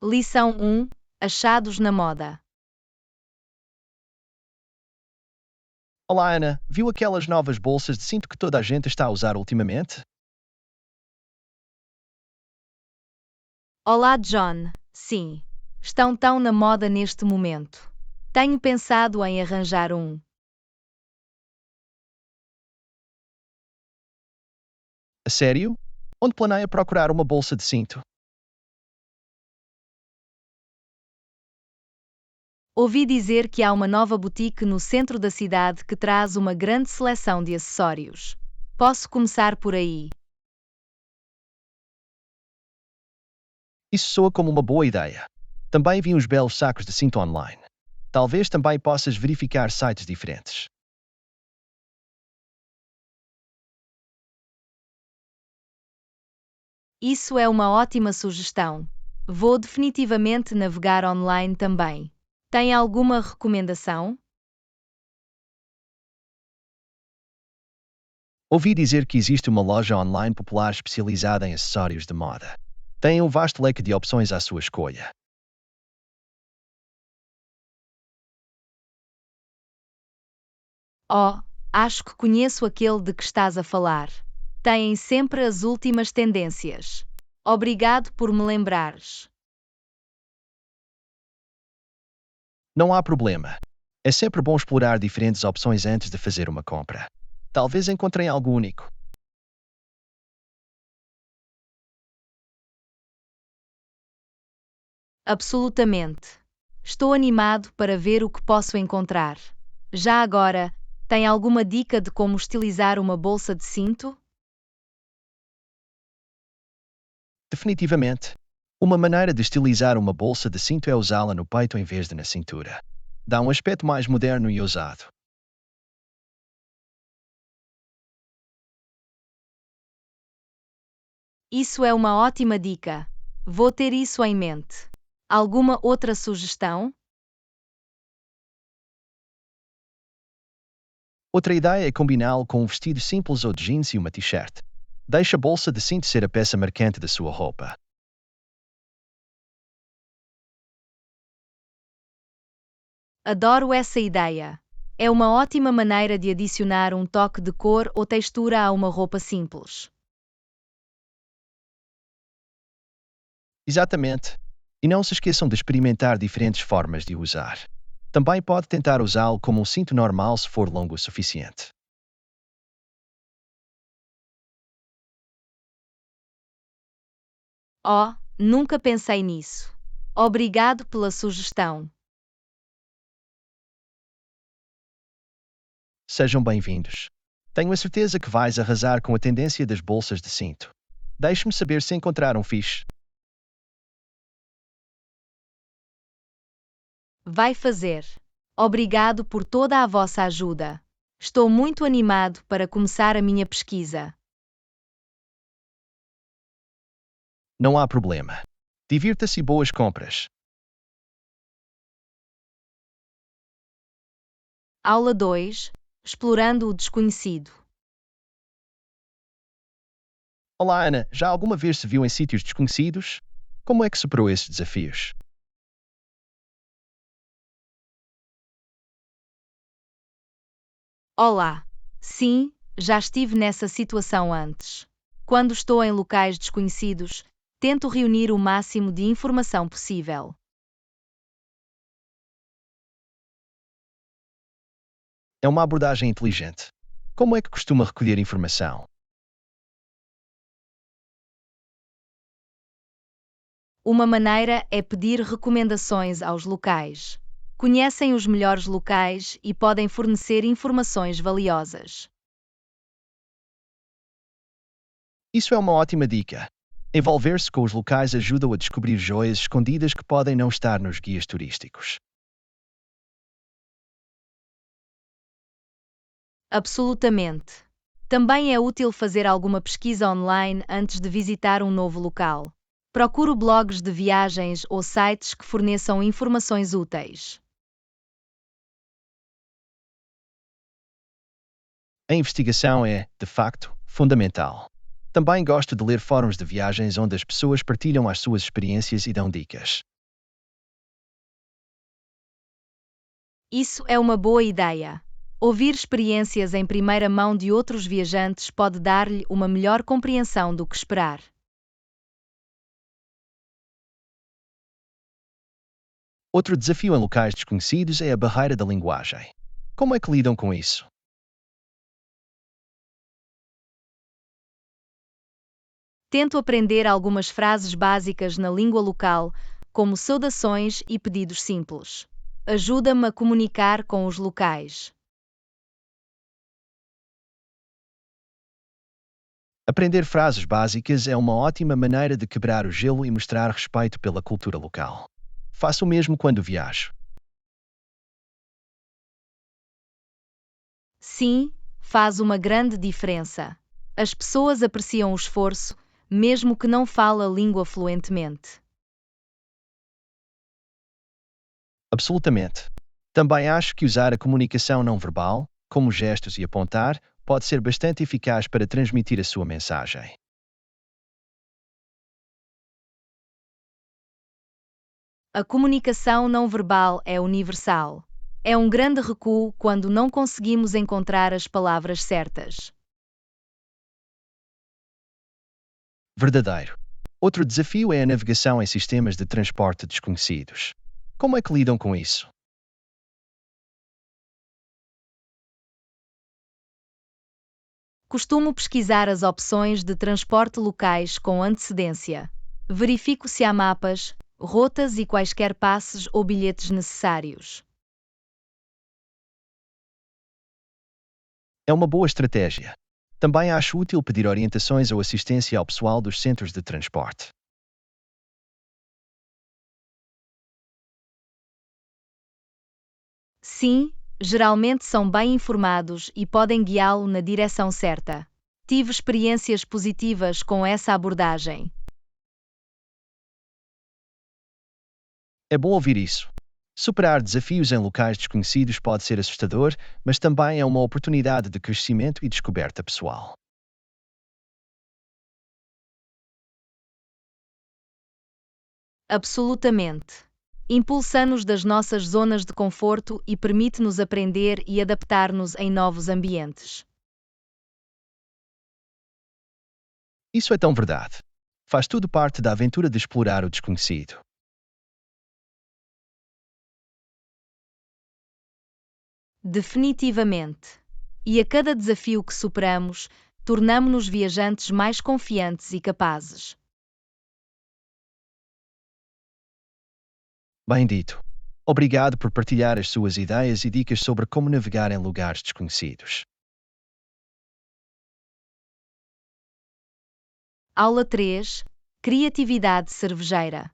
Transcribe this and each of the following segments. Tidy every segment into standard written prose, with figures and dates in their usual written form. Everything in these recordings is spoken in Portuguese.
Lição 1: Achados na moda. Olá, Ana. Viu aquelas novas bolsas de cinto que toda a gente está a usar ultimamente? Olá, John. Sim, estão tão na moda neste momento. Tenho pensado em arranjar um. A sério? Onde planeia procurar uma bolsa de cinto? Ouvi dizer que há uma nova boutique no centro da cidade que traz uma grande seleção de acessórios. Posso começar por aí. Isso soa como uma boa ideia. Também vi uns belos sacos de cinto online. Talvez também possas verificar sites diferentes. Isso é uma ótima sugestão. Vou definitivamente navegar online também. Tem alguma recomendação? Ouvi dizer que existe uma loja online popular especializada em acessórios de moda. Tem um vasto leque de opções à sua escolha. Oh, acho que conheço aquele de que estás a falar. Têm sempre as últimas tendências. Obrigado por me lembrares. Não há problema. É sempre bom explorar diferentes opções antes de fazer uma compra. Talvez encontrem algo único. Absolutamente. Estou animado para ver o que posso encontrar. Já agora, tem alguma dica de como estilizar uma bolsa de cinto? Definitivamente. Uma maneira de estilizar uma bolsa de cinto é usá-la no peito em vez de na cintura. Dá um aspecto mais moderno e ousado. Isso é uma ótima dica. Vou ter isso em mente. Alguma outra sugestão? Outra ideia é combiná-lo com um vestido simples ou de jeans e uma t-shirt. Deixe a bolsa de cinto ser a peça marcante da sua roupa. Adoro essa ideia. É uma ótima maneira de adicionar um toque de cor ou textura a uma roupa simples. Exatamente. E não se esqueçam de experimentar diferentes formas de o usar. Também pode tentar usá-lo como um cinto normal se for longo o suficiente. Oh, nunca pensei nisso. Obrigado pela sugestão. Sejam bem-vindos. Tenho a certeza que vais arrasar com a tendência das bolsas de cinto. Deixe-me saber se encontraram fixe. Vai fazer. Obrigado por toda a vossa ajuda. Estou muito animado para começar a minha pesquisa. Não há problema. Divirta-se e boas compras. Aula 2: Explorando o desconhecido. Olá, Ana. Já alguma vez se viu em sítios desconhecidos? Como é que superou esses desafios? Olá. Sim, já estive nessa situação antes. Quando estou em locais desconhecidos, tento reunir o máximo de informação possível. É uma abordagem inteligente. Como é que costuma recolher informação? Uma maneira é pedir recomendações aos locais. Conhecem os melhores locais e podem fornecer informações valiosas. Isso é uma ótima dica. Envolver-se com os locais ajuda a descobrir joias escondidas que podem não estar nos guias turísticos. Absolutamente. Também é útil fazer alguma pesquisa online antes de visitar um novo local. Procuro blogs de viagens ou sites que forneçam informações úteis. A investigação é, de facto, fundamental. Também gosto de ler fóruns de viagens onde as pessoas partilham as suas experiências e dão dicas. Isso é uma boa ideia. Ouvir experiências em primeira mão de outros viajantes pode dar-lhe uma melhor compreensão do que esperar. Outro desafio em locais desconhecidos é a barreira da linguagem. Como é que lidam com isso? Tento aprender algumas frases básicas na língua local, como saudações e pedidos simples. Ajuda-me a comunicar com os locais. Aprender frases básicas é uma ótima maneira de quebrar o gelo e mostrar respeito pela cultura local. Faço o mesmo quando viajo. Sim, faz uma grande diferença. As pessoas apreciam o esforço, mesmo que não fale a língua fluentemente. Absolutamente. Também acho que usar a comunicação não verbal, como gestos e apontar, pode ser bastante eficaz para transmitir a sua mensagem. A comunicação não verbal é universal. É um grande recuo quando não conseguimos encontrar as palavras certas. Verdadeiro. Outro desafio é a navegação em sistemas de transporte desconhecidos. Como é que lidam com isso? Costumo pesquisar as opções de transporte locais com antecedência. Verifico se há mapas, rotas e quaisquer passes ou bilhetes necessários. É uma boa estratégia. Também acho útil pedir orientações ou assistência ao pessoal dos centros de transporte. Sim, geralmente são bem informados e podem guiá-lo na direção certa. Tive experiências positivas com essa abordagem. É bom ouvir isso. Superar desafios em locais desconhecidos pode ser assustador, mas também é uma oportunidade de crescimento e descoberta pessoal. Absolutamente. Impulsa-nos das nossas zonas de conforto e permite-nos aprender e adaptar-nos em novos ambientes. Isso é tão verdade. Faz tudo parte da aventura de explorar o desconhecido. Definitivamente. E a cada desafio que superamos, tornamo-nos viajantes mais confiantes e capazes. Bem dito. Obrigado por partilhar as suas ideias e dicas sobre como navegar em lugares desconhecidos. Aula 3. Criatividade cervejeira.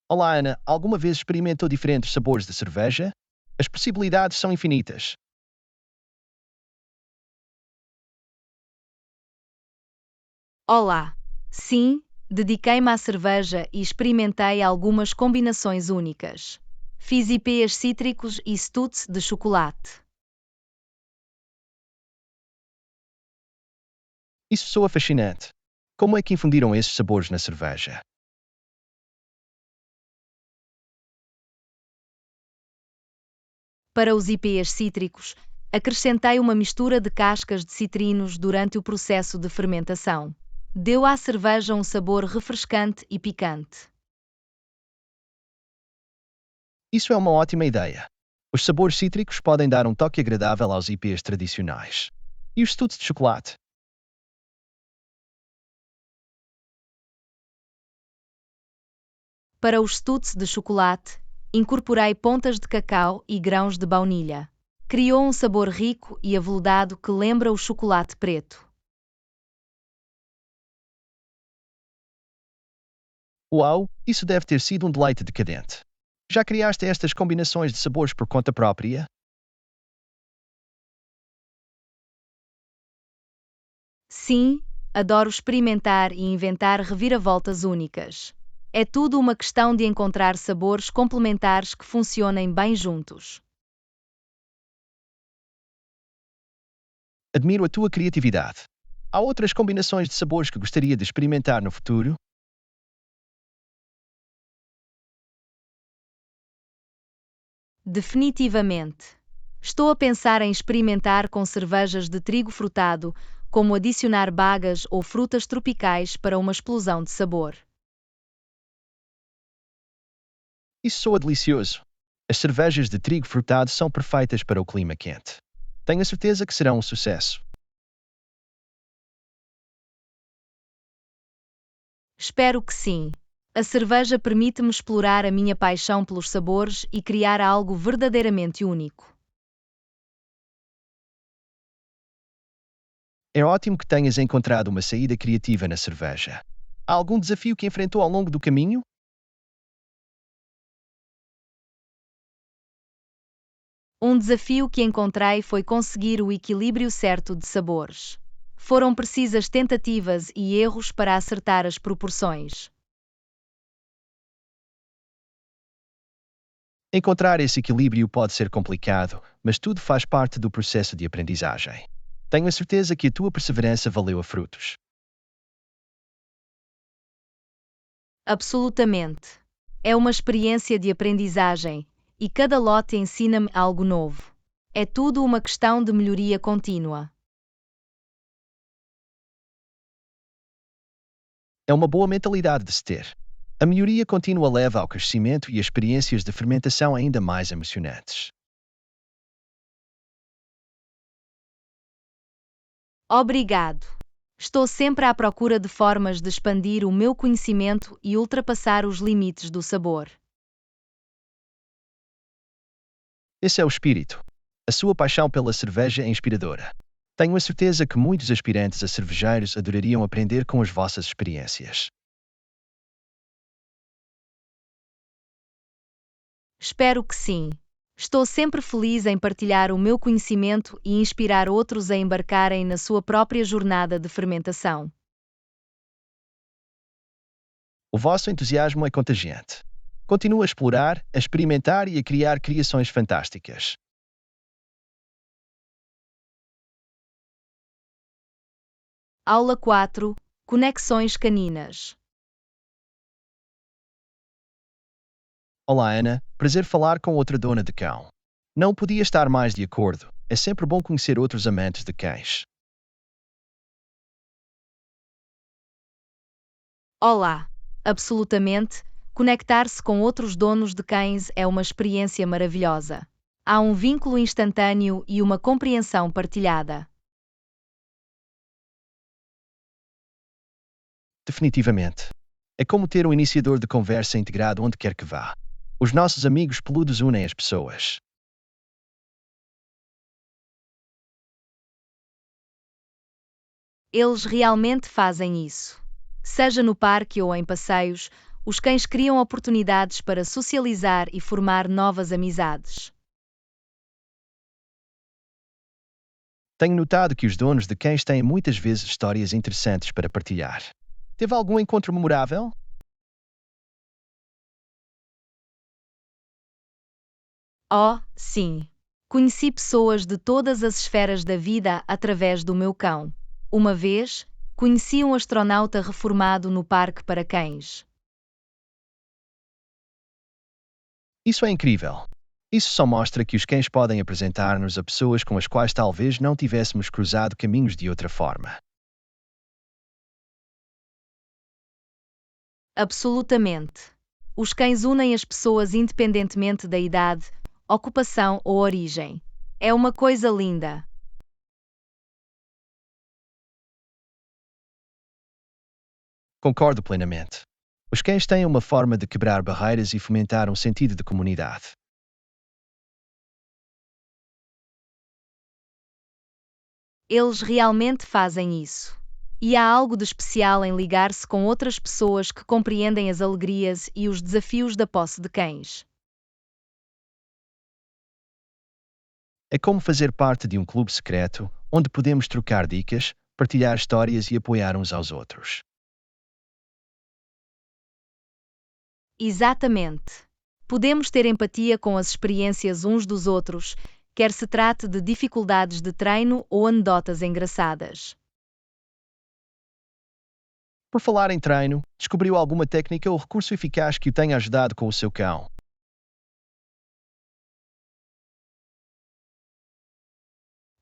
Olá, Ana. Alguma vez experimentou diferentes sabores de cerveja? As possibilidades são infinitas. Olá! Sim, dediquei-me à cerveja e experimentei algumas combinações únicas. Fiz IPAs cítricos e stouts de chocolate. Isso soa fascinante. Como é que infundiram esses sabores na cerveja? Para os IPAs cítricos, acrescentei uma mistura de cascas de citrinos durante o processo de fermentação. Deu à cerveja um sabor refrescante e picante. Isso é uma ótima ideia. Os sabores cítricos podem dar um toque agradável aos IPAs tradicionais. E os stouts de chocolate? Para os stouts de chocolate, incorporei pontas de cacau e grãos de baunilha. Criou um sabor rico e aveludado que lembra o chocolate preto. Uau, isso deve ter sido um deleite decadente. Já criaste estas combinações de sabores por conta própria? Sim, adoro experimentar e inventar reviravoltas únicas. É tudo uma questão de encontrar sabores complementares que funcionem bem juntos. Admiro a tua criatividade. Há outras combinações de sabores que gostaria de experimentar no futuro? Definitivamente. Estou a pensar em experimentar com cervejas de trigo frutado, como adicionar bagas ou frutas tropicais para uma explosão de sabor. Isso soa delicioso. As cervejas de trigo frutado são perfeitas para o clima quente. Tenho a certeza que serão um sucesso. Espero que sim. A cerveja permite-me explorar a minha paixão pelos sabores e criar algo verdadeiramente único. É ótimo que tenhas encontrado uma saída criativa na cerveja. Há algum desafio que enfrentou ao longo do caminho? Um desafio que encontrei foi conseguir o equilíbrio certo de sabores. Foram precisas tentativas e erros para acertar as proporções. Encontrar esse equilíbrio pode ser complicado, mas tudo faz parte do processo de aprendizagem. Tenho a certeza que a tua perseverança valeu a frutos. Absolutamente. É uma experiência de aprendizagem, e cada lote ensina-me algo novo. É tudo uma questão de melhoria contínua. É uma boa mentalidade de se ter. A melhoria contínua leva ao crescimento e a experiências de fermentação ainda mais emocionantes. Obrigado. Estou sempre à procura de formas de expandir o meu conhecimento e ultrapassar os limites do sabor. Esse é o espírito. A sua paixão pela cerveja é inspiradora. Tenho a certeza que muitos aspirantes a cervejeiros adorariam aprender com as vossas experiências. Espero que sim. Estou sempre feliz em partilhar o meu conhecimento e inspirar outros a embarcarem na sua própria jornada de fermentação. O vosso entusiasmo é contagiante. Continua a explorar, a experimentar e a criar criações fantásticas. Aula 4. Conexões caninas. Olá, Ana. Prazer falar com outra dona de cão. Não podia estar mais de acordo. É sempre bom conhecer outros amantes de cães. Olá! Absolutamente, conectar-se com outros donos de cães é uma experiência maravilhosa. Há um vínculo instantâneo e uma compreensão partilhada. Definitivamente. É como ter um iniciador de conversa integrado onde quer que vá. Os nossos amigos peludos unem as pessoas. Eles realmente fazem isso. Seja no parque ou em passeios, os cães criam oportunidades para socializar e formar novas amizades. Tenho notado que os donos de cães têm muitas vezes histórias interessantes para partilhar. Teve algum encontro memorável? Oh, sim! Conheci pessoas de todas as esferas da vida através do meu cão. Uma vez, conheci um astronauta reformado no parque para cães. Isso é incrível. Isso só mostra que os cães podem apresentar-nos a pessoas com as quais talvez não tivéssemos cruzado caminhos de outra forma. Absolutamente. Os cães unem as pessoas independentemente da idade, ocupação ou origem. É uma coisa linda. Concordo plenamente. Os cães têm uma forma de quebrar barreiras e fomentar um sentido de comunidade. Eles realmente fazem isso. E há algo de especial em ligar-se com outras pessoas que compreendem as alegrias e os desafios da posse de cães. É como fazer parte de um clube secreto, onde podemos trocar dicas, partilhar histórias e apoiar uns aos outros. Exatamente. Podemos ter empatia com as experiências uns dos outros, quer se trate de dificuldades de treino ou anedotas engraçadas. Por falar em treino, descobriu alguma técnica ou recurso eficaz que o tenha ajudado com o seu cão?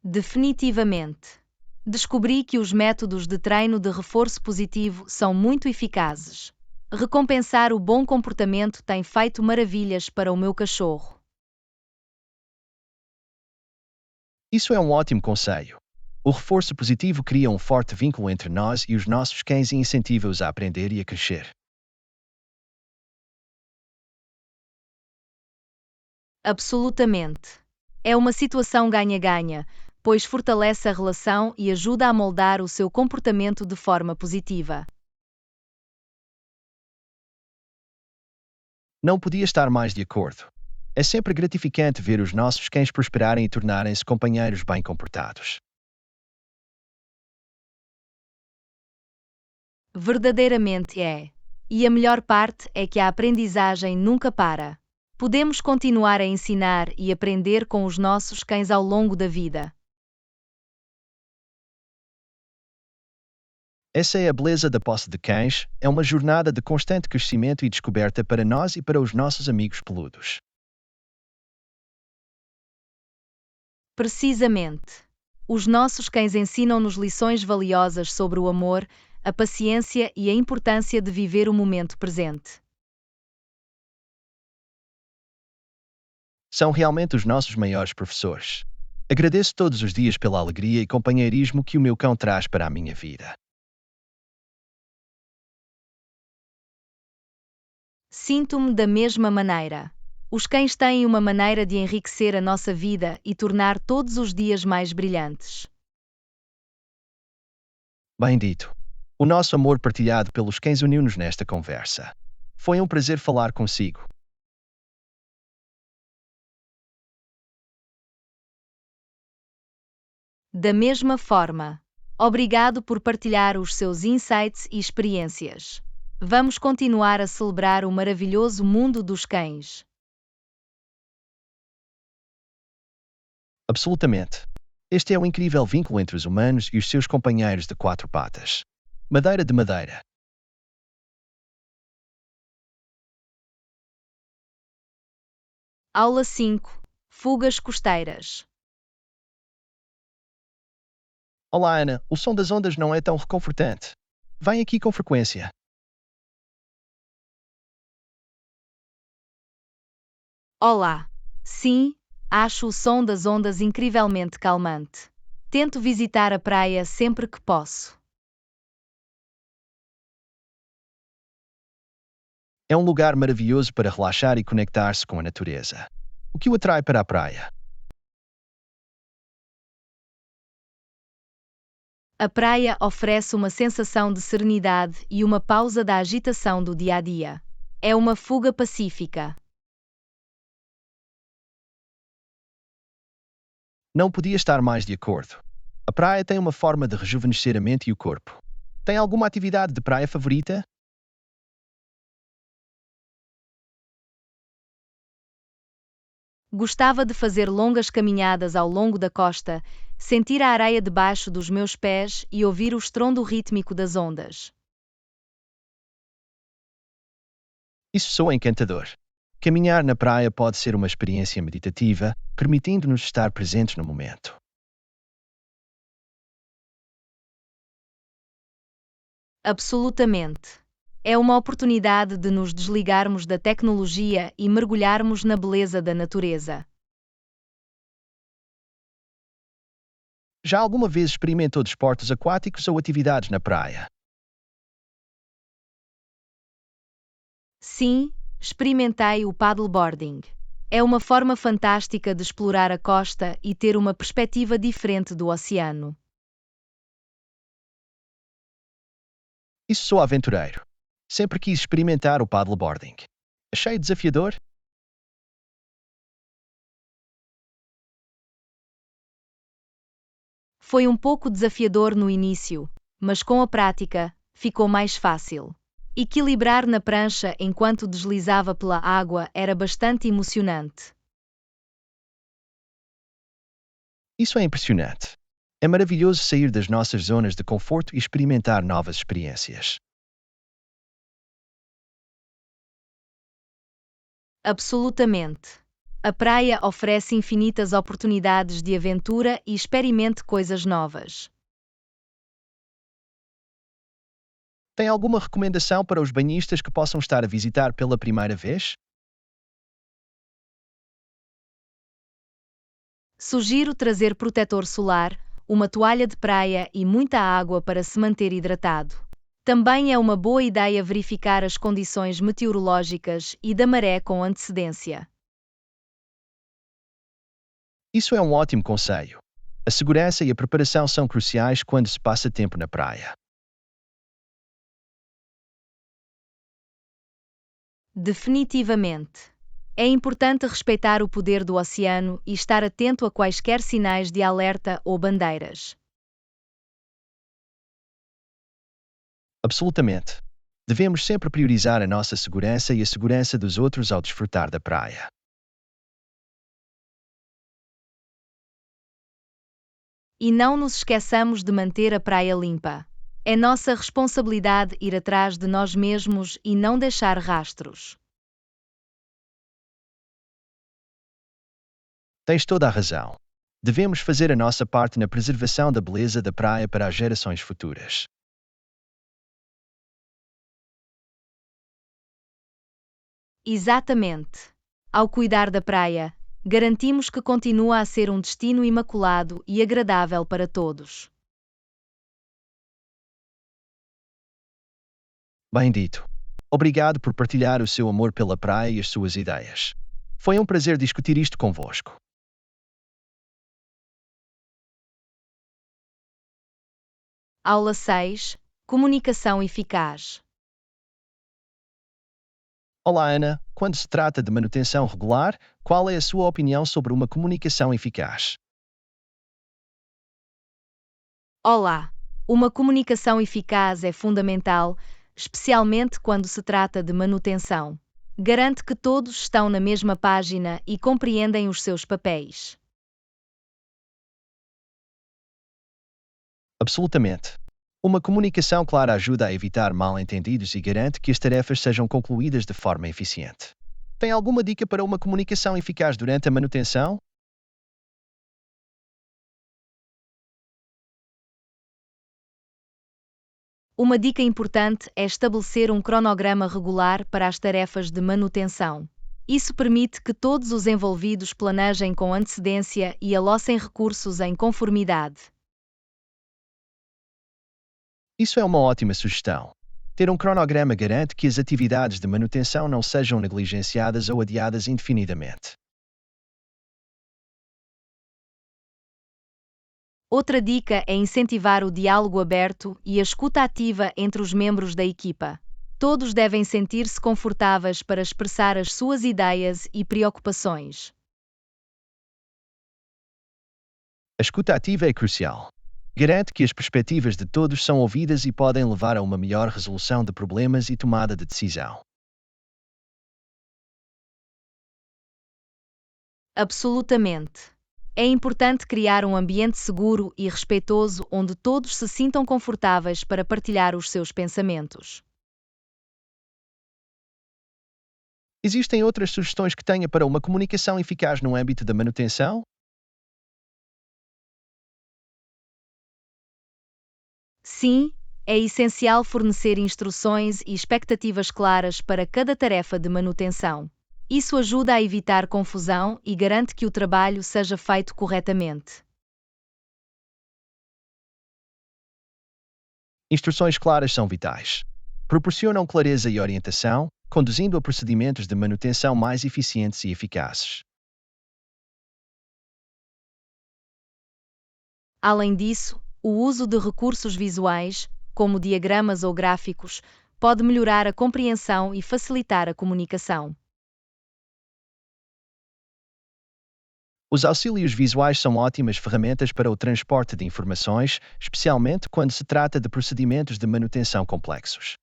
Definitivamente. Descobri que os métodos de treino de reforço positivo são muito eficazes. Recompensar o bom comportamento tem feito maravilhas para o meu cachorro. Isso é um ótimo conselho. O reforço positivo cria um forte vínculo entre nós e os nossos cães e incentiva-os a aprender e a crescer. Absolutamente. É uma situação ganha-ganha, pois fortalece a relação e ajuda a moldar o seu comportamento de forma positiva. Não podia estar mais de acordo. É sempre gratificante ver os nossos cães prosperarem e tornarem-se companheiros bem comportados. Verdadeiramente é. E a melhor parte é que a aprendizagem nunca para. Podemos continuar a ensinar e aprender com os nossos cães ao longo da vida. Essa é a beleza da posse de cães, é uma jornada de constante crescimento e descoberta para nós e para os nossos amigos peludos. Precisamente. Os nossos cães ensinam-nos lições valiosas sobre o amor, a paciência e a importância de viver o momento presente. São realmente os nossos maiores professores. Agradeço todos os dias pela alegria e companheirismo que o meu cão traz para a minha vida. Sinto-me da mesma maneira. Os cães têm uma maneira de enriquecer a nossa vida e tornar todos os dias mais brilhantes. Bem dito. O nosso amor partilhado pelos cães uniu-nos nesta conversa. Foi um prazer falar consigo. Da mesma forma, obrigado por partilhar os seus insights e experiências. Vamos continuar a celebrar o maravilhoso mundo dos cães. Absolutamente. Este é o incrível vínculo entre os humanos e os seus companheiros de quatro patas. Madeira de madeira. Aula 5. Fugas costeiras. Olá, Ana. O som das ondas não é tão reconfortante. Vem aqui com frequência. Olá. Sim, acho o som das ondas incrivelmente calmante. Tento visitar a praia sempre que posso. É um lugar maravilhoso para relaxar e conectar-se com a natureza. O que o atrai para a praia? A praia oferece uma sensação de serenidade e uma pausa da agitação do dia a dia. É uma fuga pacífica. Não podia estar mais de acordo. A praia tem uma forma de rejuvenescer a mente e o corpo. Tem alguma atividade de praia favorita? Gostava de fazer longas caminhadas ao longo da costa, sentir a areia debaixo dos meus pés e ouvir o estrondo rítmico das ondas. Isso soa encantador. Caminhar na praia pode ser uma experiência meditativa, permitindo-nos estar presentes no momento. Absolutamente. É uma oportunidade de nos desligarmos da tecnologia e mergulharmos na beleza da natureza. Já alguma vez experimentou desportos aquáticos ou atividades na praia? Sim, experimentei o paddleboarding. É uma forma fantástica de explorar a costa e ter uma perspectiva diferente do oceano. Isso soa aventureiro. Sempre quis experimentar o paddleboarding. Achei desafiador? Foi um pouco desafiador no início, mas com a prática, ficou mais fácil. Equilibrar na prancha enquanto deslizava pela água era bastante emocionante. Isso é impressionante. É maravilhoso sair das nossas zonas de conforto e experimentar novas experiências. Absolutamente. A praia oferece infinitas oportunidades de aventura e experimente coisas novas. Tem alguma recomendação para os banhistas que possam estar a visitar pela primeira vez? Sugiro trazer protetor solar, uma toalha de praia e muita água para se manter hidratado. Também é uma boa ideia verificar as condições meteorológicas e da maré com antecedência. Isso é um ótimo conselho. A segurança e a preparação são cruciais quando se passa tempo na praia. Definitivamente. É importante respeitar o poder do oceano e estar atento a quaisquer sinais de alerta ou bandeiras. Absolutamente. Devemos sempre priorizar a nossa segurança e a segurança dos outros ao desfrutar da praia. E não nos esqueçamos de manter a praia limpa. É nossa responsabilidade ir atrás de nós mesmos e não deixar rastros. Tens toda a razão. Devemos fazer a nossa parte na preservação da beleza da praia para as gerações futuras. Exatamente. Ao cuidar da praia, garantimos que continua a ser um destino imaculado e agradável para todos. Bem dito. Obrigado por partilhar o seu amor pela praia e as suas ideias. Foi um prazer discutir isto convosco. Aula 6. Comunicação eficaz. Olá, Ana. Quando se trata de manutenção regular, qual é a sua opinião sobre uma comunicação eficaz? Olá! Uma comunicação eficaz é fundamental, especialmente quando se trata de manutenção. Garante que todos estão na mesma página e compreendem os seus papéis. Absolutamente. Uma comunicação clara ajuda a evitar mal-entendidos e garante que as tarefas sejam concluídas de forma eficiente. Tem alguma dica para uma comunicação eficaz durante a manutenção? Uma dica importante é estabelecer um cronograma regular para as tarefas de manutenção. Isso permite que todos os envolvidos planejem com antecedência e alocem recursos em conformidade. Isso é uma ótima sugestão. Ter um cronograma garante que as atividades de manutenção não sejam negligenciadas ou adiadas indefinidamente. Outra dica é incentivar o diálogo aberto e a escuta ativa entre os membros da equipa. Todos devem sentir-se confortáveis para expressar as suas ideias e preocupações. A escuta ativa é crucial. Garante que as perspectivas de todos são ouvidas e podem levar a uma melhor resolução de problemas e tomada de decisão. Absolutamente. É importante criar um ambiente seguro e respeitoso onde todos se sintam confortáveis para partilhar os seus pensamentos. Existem outras sugestões que tenha para uma comunicação eficaz no âmbito da manutenção? Sim, é essencial fornecer instruções e expectativas claras para cada tarefa de manutenção. Isso ajuda a evitar confusão e garante que o trabalho seja feito corretamente. Instruções claras são vitais. Proporcionam clareza e orientação, conduzindo a procedimentos de manutenção mais eficientes e eficazes. Além disso, o uso de recursos visuais, como diagramas ou gráficos, pode melhorar a compreensão e facilitar a comunicação. Os auxílios visuais são ótimas ferramentas para o transporte de informações, especialmente quando se trata de procedimentos de manutenção complexos.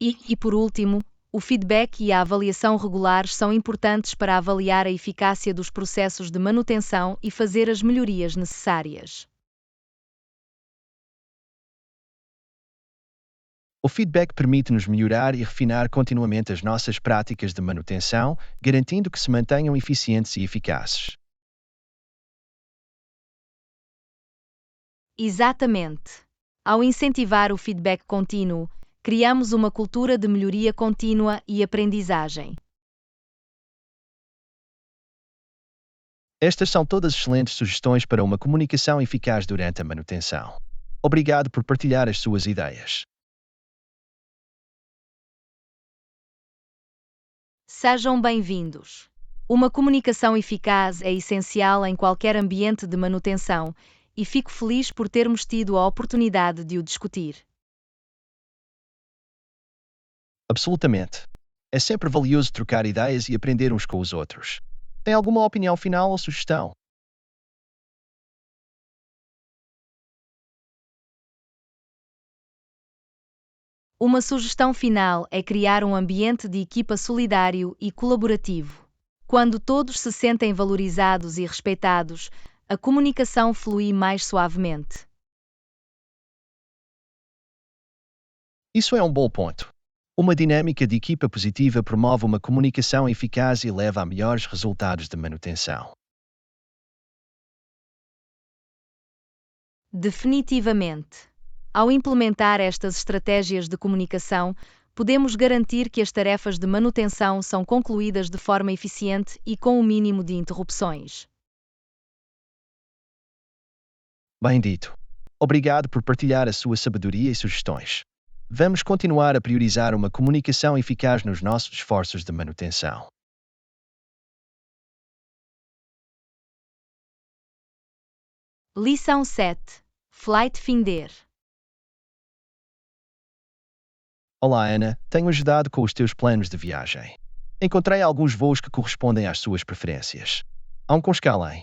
E por último, o feedback e a avaliação regulares são importantes para avaliar a eficácia dos processos de manutenção e fazer as melhorias necessárias. O feedback permite-nos melhorar e refinar continuamente as nossas práticas de manutenção, garantindo que se mantenham eficientes e eficazes. Exatamente. Ao incentivar o feedback contínuo, criamos uma cultura de melhoria contínua e aprendizagem. Estas são todas excelentes sugestões para uma comunicação eficaz durante a manutenção. Obrigado por partilhar as suas ideias. Sejam bem-vindos. Uma comunicação eficaz é essencial em qualquer ambiente de manutenção e fico feliz por termos tido a oportunidade de o discutir. Absolutamente. É sempre valioso trocar ideias e aprender uns com os outros. Tem alguma opinião final ou sugestão? Uma sugestão final é criar um ambiente de equipa solidário e colaborativo. Quando todos se sentem valorizados e respeitados, a comunicação flui mais suavemente. Isso é um bom ponto. Uma dinâmica de equipa positiva promove uma comunicação eficaz e leva a melhores resultados de manutenção. Definitivamente. Ao implementar estas estratégias de comunicação, podemos garantir que as tarefas de manutenção são concluídas de forma eficiente e com o mínimo de interrupções. Bem dito. Obrigado por partilhar a sua sabedoria e sugestões. Vamos continuar a priorizar uma comunicação eficaz nos nossos esforços de manutenção. Lição 7. Flight Finder. Olá, Ana. Tenho ajudado com os teus planos de viagem. Encontrei alguns voos que correspondem às suas preferências. Há um com escala em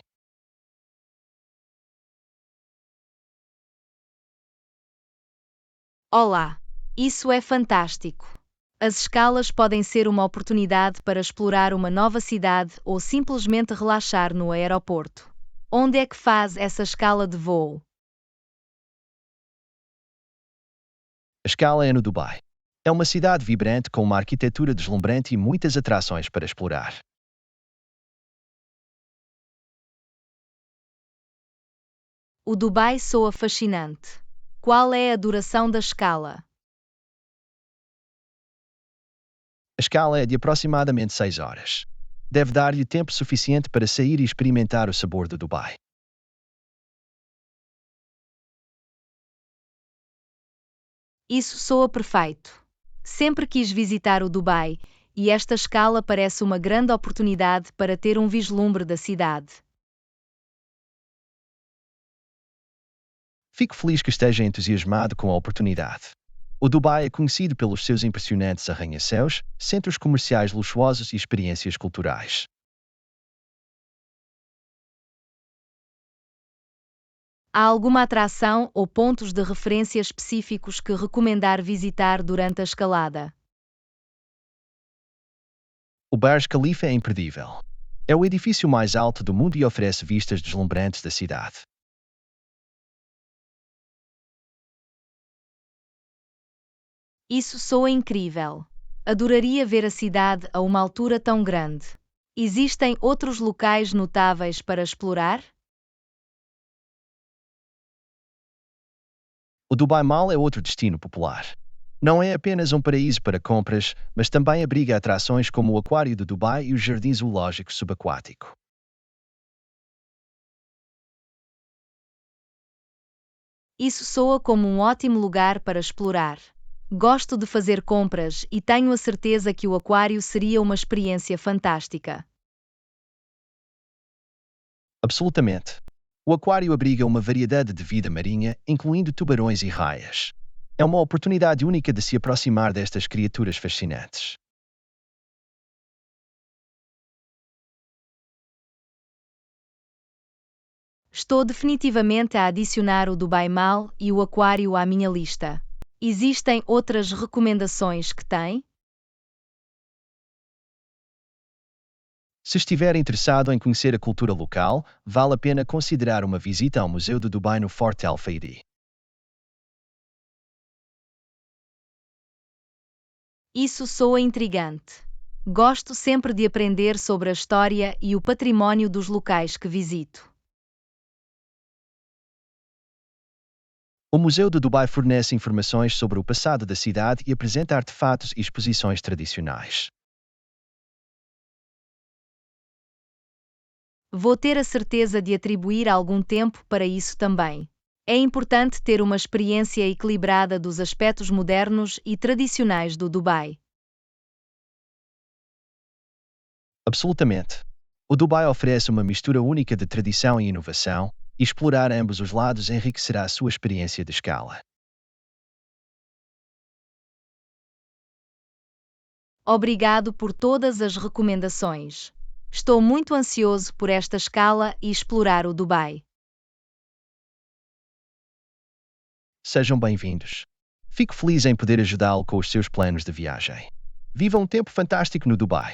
Olá! Isso é fantástico! As escalas podem ser uma oportunidade para explorar uma nova cidade ou simplesmente relaxar no aeroporto. Onde é que faz essa escala de voo? A escala é no Dubai. É uma cidade vibrante com uma arquitetura deslumbrante e muitas atrações para explorar. O Dubai soa fascinante. Qual é a duração da escala? A escala é de aproximadamente 6 horas. Deve dar-lhe tempo suficiente para sair e experimentar o sabor do Dubai. Isso soa perfeito. Sempre quis visitar o Dubai, e esta escala parece uma grande oportunidade para ter um vislumbre da cidade. Fico feliz que esteja entusiasmado com a oportunidade. O Dubai é conhecido pelos seus impressionantes arranha-céus, centros comerciais luxuosos e experiências culturais. Há alguma atração ou pontos de referência específicos que recomendar visitar durante a escalada? O Burj Khalifa é imperdível. É o edifício mais alto do mundo e oferece vistas deslumbrantes da cidade. Isso soa incrível. Adoraria ver a cidade a uma altura tão grande. Existem outros locais notáveis para explorar? O Dubai Mall é outro destino popular. Não é apenas um paraíso para compras, mas também abriga atrações como o Aquário de Dubai e o Jardim Zoológico Subaquático. Isso soa como um ótimo lugar para explorar. Gosto de fazer compras e tenho a certeza que o aquário seria uma experiência fantástica. Absolutamente. O aquário abriga uma variedade de vida marinha, incluindo tubarões e raias. É uma oportunidade única de se aproximar destas criaturas fascinantes. Estou definitivamente a adicionar o Dubai Mall e o aquário à minha lista. Existem outras recomendações que tem? Se estiver interessado em conhecer a cultura local, vale a pena considerar uma visita ao Museu de Dubai no Forte Al Fahd. Isso soa intrigante. Gosto sempre de aprender sobre a história e o património dos locais que visito. O Museu de Dubai fornece informações sobre o passado da cidade e apresenta artefatos e exposições tradicionais. Vou ter a certeza de atribuir algum tempo para isso também. É importante ter uma experiência equilibrada dos aspectos modernos e tradicionais do Dubai. Absolutamente. O Dubai oferece uma mistura única de tradição e inovação, e explorar ambos os lados enriquecerá a sua experiência de escala. Obrigado por todas as recomendações. Estou muito ansioso por esta escala e explorar o Dubai. Sejam bem-vindos. Fico feliz em poder ajudá-lo com os seus planos de viagem. Viva um tempo fantástico no Dubai.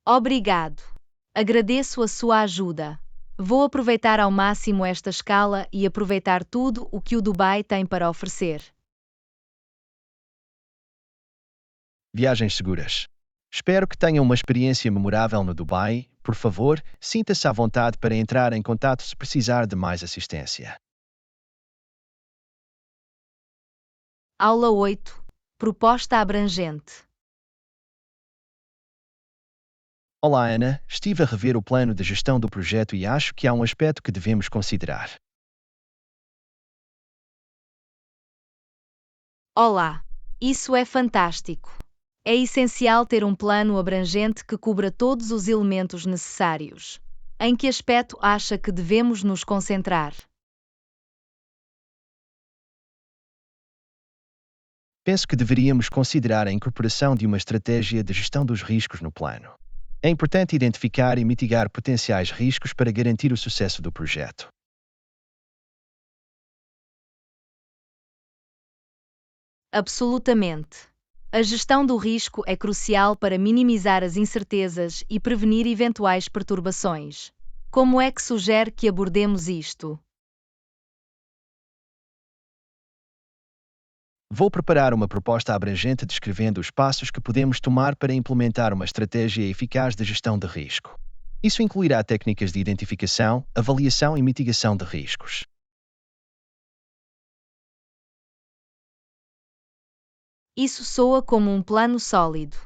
Obrigado. Agradeço a sua ajuda. Vou aproveitar ao máximo esta escala e aproveitar tudo o que o Dubai tem para oferecer. Viagens seguras. Espero que tenham uma experiência memorável no Dubai. Por favor, sinta-se à vontade para entrar em contato se precisar de mais assistência. Aula 8. Proposta abrangente. Olá, Ana. Estive a rever o plano de gestão do projeto e acho que há um aspecto que devemos considerar. Olá. Isso é fantástico. É essencial ter um plano abrangente que cubra todos os elementos necessários. Em que aspecto acha que devemos nos concentrar? Penso que deveríamos considerar a incorporação de uma estratégia de gestão dos riscos no plano. É importante identificar e mitigar potenciais riscos para garantir o sucesso do projeto. Absolutamente. A gestão do risco é crucial para minimizar as incertezas e prevenir eventuais perturbações. Como é que sugere que abordemos isto? Vou preparar uma proposta abrangente descrevendo os passos que podemos tomar para implementar uma estratégia eficaz de gestão de risco. Isso incluirá técnicas de identificação, avaliação e mitigação de riscos. Isso soa como um plano sólido.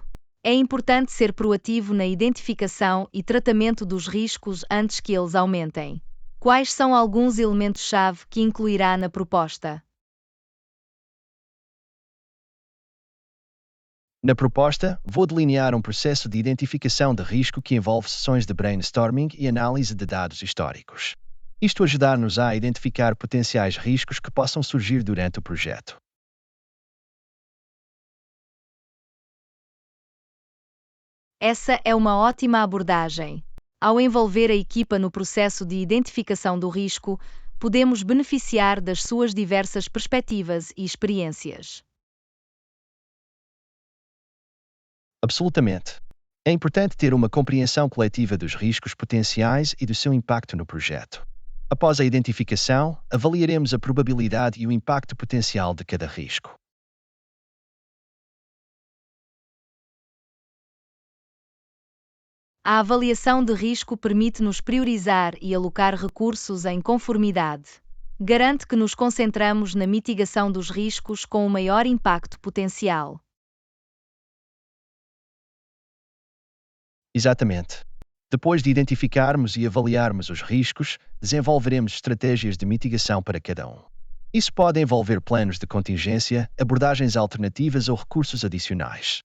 É importante ser proativo na identificação e tratamento dos riscos antes que eles aumentem. Quais são alguns elementos-chave que incluirá na proposta? Na proposta, vou delinear um processo de identificação de risco que envolve sessões de brainstorming e análise de dados históricos. Isto ajudar-nos a identificar potenciais riscos que possam surgir durante o projeto. Essa é uma ótima abordagem. Ao envolver a equipa no processo de identificação do risco, podemos beneficiar das suas diversas perspectivas e experiências. Absolutamente. É importante ter uma compreensão coletiva dos riscos potenciais e do seu impacto no projeto. Após a identificação, avaliaremos a probabilidade e o impacto potencial de cada risco. A avaliação de risco permite-nos priorizar e alocar recursos em conformidade. Garante que nos concentramos na mitigação dos riscos com o maior impacto potencial. Exatamente. Depois de identificarmos e avaliarmos os riscos, desenvolveremos estratégias de mitigação para cada um. Isso pode envolver planos de contingência, abordagens alternativas ou recursos adicionais.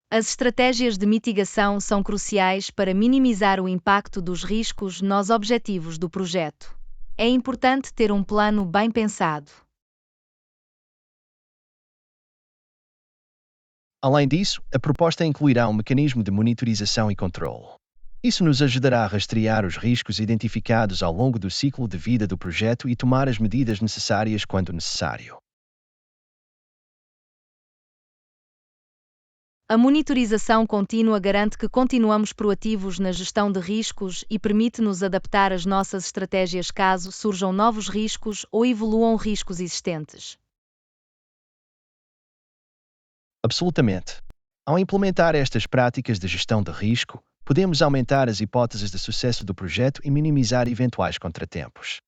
As estratégias de mitigação são cruciais para minimizar o impacto dos riscos nos objetivos do projeto. É importante ter um plano bem pensado. Além disso, a proposta incluirá um mecanismo de monitorização e controle. Isso nos ajudará a rastrear os riscos identificados ao longo do ciclo de vida do projeto e tomar as medidas necessárias quando necessário. A monitorização contínua garante que continuamos proativos na gestão de riscos e permite-nos adaptar as nossas estratégias caso surjam novos riscos ou evoluam riscos existentes. Absolutamente. Ao implementar estas práticas de gestão de risco, podemos aumentar as hipóteses de sucesso do projeto e minimizar eventuais contratempos.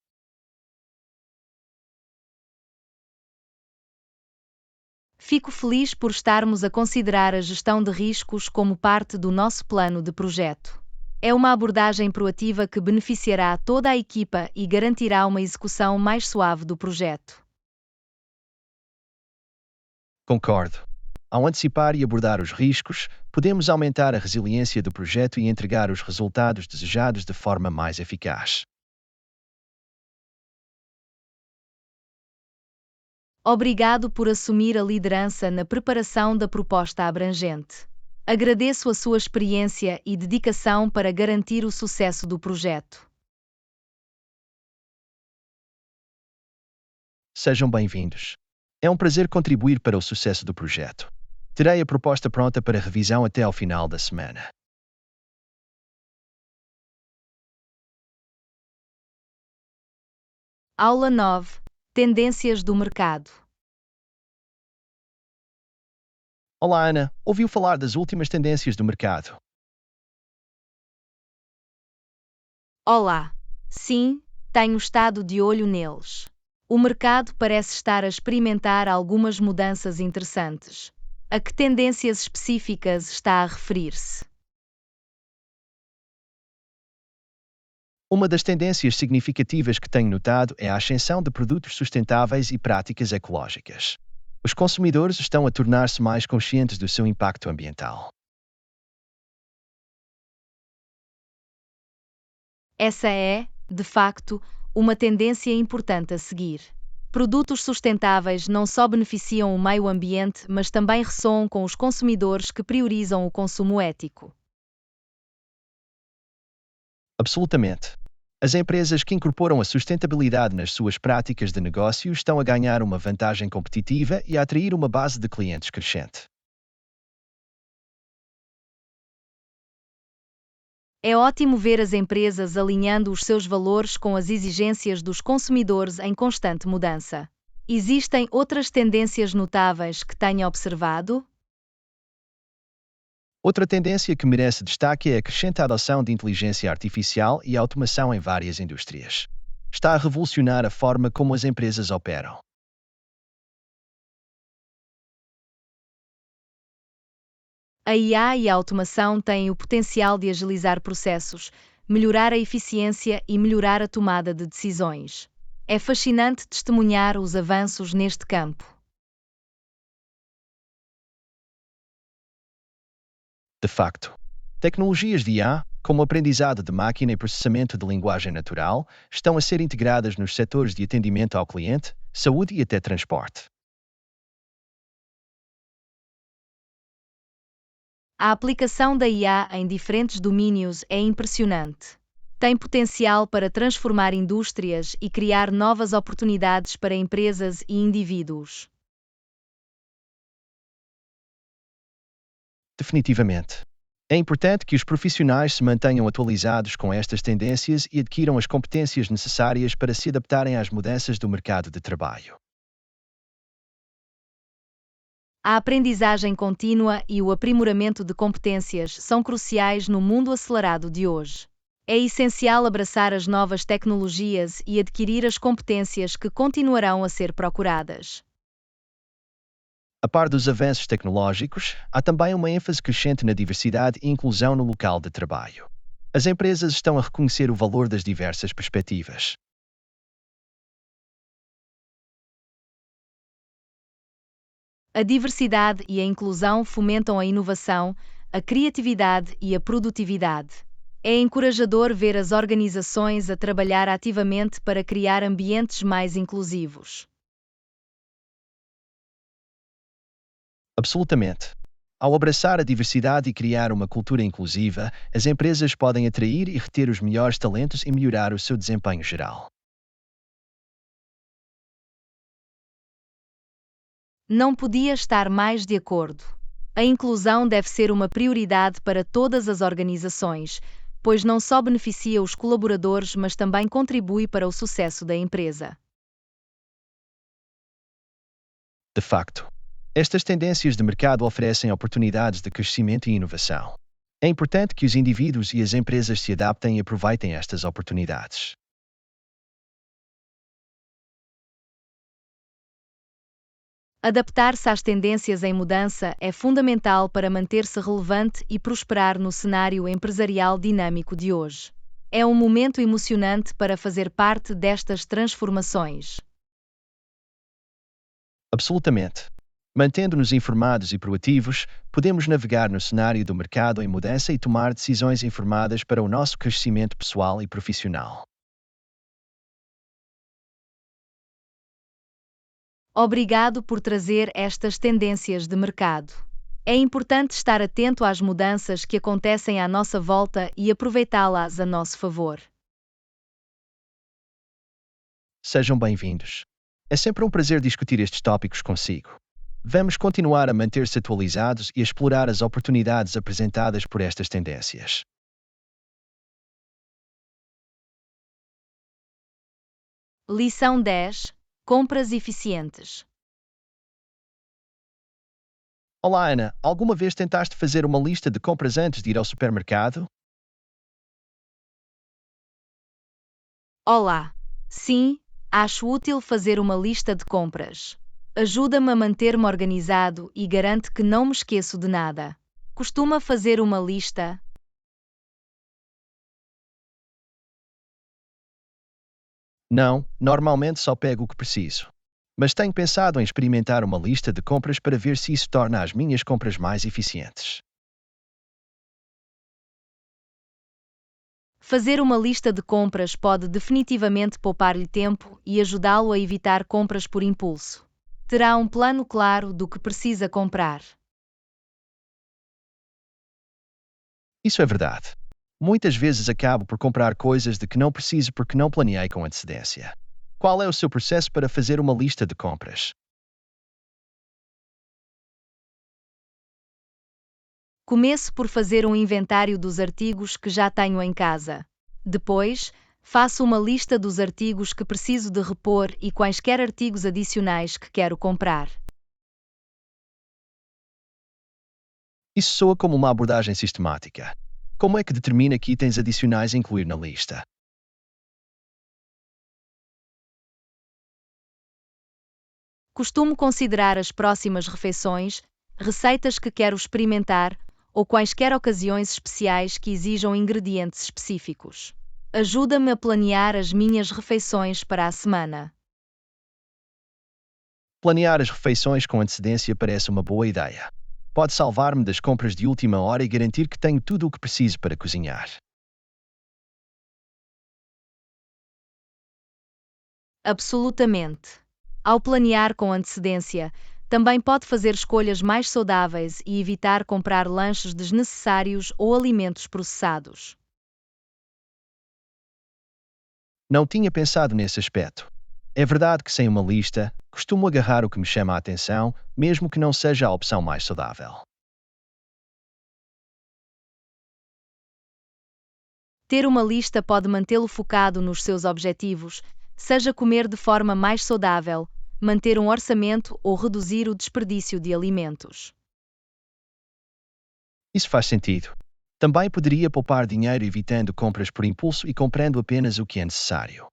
Fico feliz por estarmos a considerar a gestão de riscos como parte do nosso plano de projeto. É uma abordagem proativa que beneficiará toda a equipa e garantirá uma execução mais suave do projeto. Concordo. Ao antecipar e abordar os riscos, podemos aumentar a resiliência do projeto e entregar os resultados desejados de forma mais eficaz. Obrigado por assumir a liderança na preparação da proposta abrangente. Agradeço a sua experiência e dedicação para garantir o sucesso do projeto. Sejam bem-vindos. É um prazer contribuir para o sucesso do projeto. Terei a proposta pronta para revisão até ao final da semana. Aula 9. Tendências do mercado. Olá, Ana. Ouviu falar das últimas tendências do mercado? Olá. Sim, tenho estado de olho neles. O mercado parece estar a experimentar algumas mudanças interessantes. A que tendências específicas está a referir-se? Uma das tendências significativas que tenho notado é a ascensão de produtos sustentáveis e práticas ecológicas. Os consumidores estão a tornar-se mais conscientes do seu impacto ambiental. Essa é, de facto, uma tendência importante a seguir. Produtos sustentáveis não só beneficiam o meio ambiente, mas também ressoam com os consumidores que priorizam o consumo ético. Absolutamente. As empresas que incorporam a sustentabilidade nas suas práticas de negócio estão a ganhar uma vantagem competitiva e a atrair uma base de clientes crescente. É ótimo ver as empresas alinhando os seus valores com as exigências dos consumidores em constante mudança. Existem outras tendências notáveis que tenha observado? Outra tendência que merece destaque é a crescente adoção de inteligência artificial e automação em várias indústrias. Está a revolucionar a forma como as empresas operam. A IA e a automação têm o potencial de agilizar processos, melhorar a eficiência e melhorar a tomada de decisões. É fascinante testemunhar os avanços neste campo. De facto, tecnologias de IA, como aprendizado de máquina e processamento de linguagem natural, estão a ser integradas nos setores de atendimento ao cliente, saúde e até transporte. A aplicação da IA em diferentes domínios é impressionante. Tem potencial para transformar indústrias e criar novas oportunidades para empresas e indivíduos. Definitivamente. É importante que os profissionais se mantenham atualizados com estas tendências e adquiram as competências necessárias para se adaptarem às mudanças do mercado de trabalho. A aprendizagem contínua e o aprimoramento de competências são cruciais no mundo acelerado de hoje. É essencial abraçar as novas tecnologias e adquirir as competências que continuarão a ser procuradas. A par dos avanços tecnológicos, há também uma ênfase crescente na diversidade e inclusão no local de trabalho. As empresas estão a reconhecer o valor das diversas perspectivas. A diversidade e a inclusão fomentam a inovação, a criatividade e a produtividade. É encorajador ver as organizações a trabalhar ativamente para criar ambientes mais inclusivos. Absolutamente. Ao abraçar a diversidade e criar uma cultura inclusiva, as empresas podem atrair e reter os melhores talentos e melhorar o seu desempenho geral. Não podia estar mais de acordo. A inclusão deve ser uma prioridade para todas as organizações, pois não só beneficia os colaboradores, mas também contribui para o sucesso da empresa. De facto, estas tendências de mercado oferecem oportunidades de crescimento e inovação. É importante que os indivíduos e as empresas se adaptem e aproveitem estas oportunidades. Adaptar-se às tendências em mudança é fundamental para manter-se relevante e prosperar no cenário empresarial dinâmico de hoje. É um momento emocionante para fazer parte destas transformações. Absolutamente. Mantendo-nos informados e proativos, podemos navegar no cenário do mercado em mudança e tomar decisões informadas para o nosso crescimento pessoal e profissional. Obrigado por trazer estas tendências de mercado. É importante estar atento às mudanças que acontecem à nossa volta e aproveitá-las a nosso favor. Sejam bem-vindos. É sempre um prazer discutir estes tópicos consigo. Vamos continuar a manter-se atualizados e a explorar as oportunidades apresentadas por estas tendências. Lição 10: Compras eficientes. Olá, Ana. Alguma vez tentaste fazer uma lista de compras antes de ir ao supermercado? Olá! Sim, acho útil fazer uma lista de compras. Ajuda-me a manter-me organizado e garante que não me esqueço de nada. Costuma fazer uma lista? Não, normalmente só pego o que preciso. Mas tenho pensado em experimentar uma lista de compras para ver se isso torna as minhas compras mais eficientes. Fazer uma lista de compras pode definitivamente poupar-lhe tempo e ajudá-lo a evitar compras por impulso. Terá um plano claro do que precisa comprar. Isso é verdade. Muitas vezes acabo por comprar coisas de que não preciso porque não planeei com antecedência. Qual é o seu processo para fazer uma lista de compras? Começo por fazer um inventário dos artigos que já tenho em casa. Depois, faço uma lista dos artigos que preciso de repor e quaisquer artigos adicionais que quero comprar. Isso soa como uma abordagem sistemática. Como é que determina que itens adicionais incluir na lista? Costumo considerar as próximas refeições, receitas que quero experimentar ou quaisquer ocasiões especiais que exijam ingredientes específicos. Ajuda-me a planear as minhas refeições para a semana. Planear as refeições com antecedência parece uma boa ideia. Pode salvar-me das compras de última hora e garantir que tenho tudo o que preciso para cozinhar. Absolutamente. Ao planear com antecedência, também pode fazer escolhas mais saudáveis e evitar comprar lanches desnecessários ou alimentos processados. Não tinha pensado nesse aspecto. É verdade que sem uma lista, costumo agarrar o que me chama a atenção, mesmo que não seja a opção mais saudável. Ter uma lista pode mantê-lo focado nos seus objetivos, seja comer de forma mais saudável, manter um orçamento ou reduzir o desperdício de alimentos. Isso faz sentido. Também poderia poupar dinheiro evitando compras por impulso e comprando apenas o que é necessário.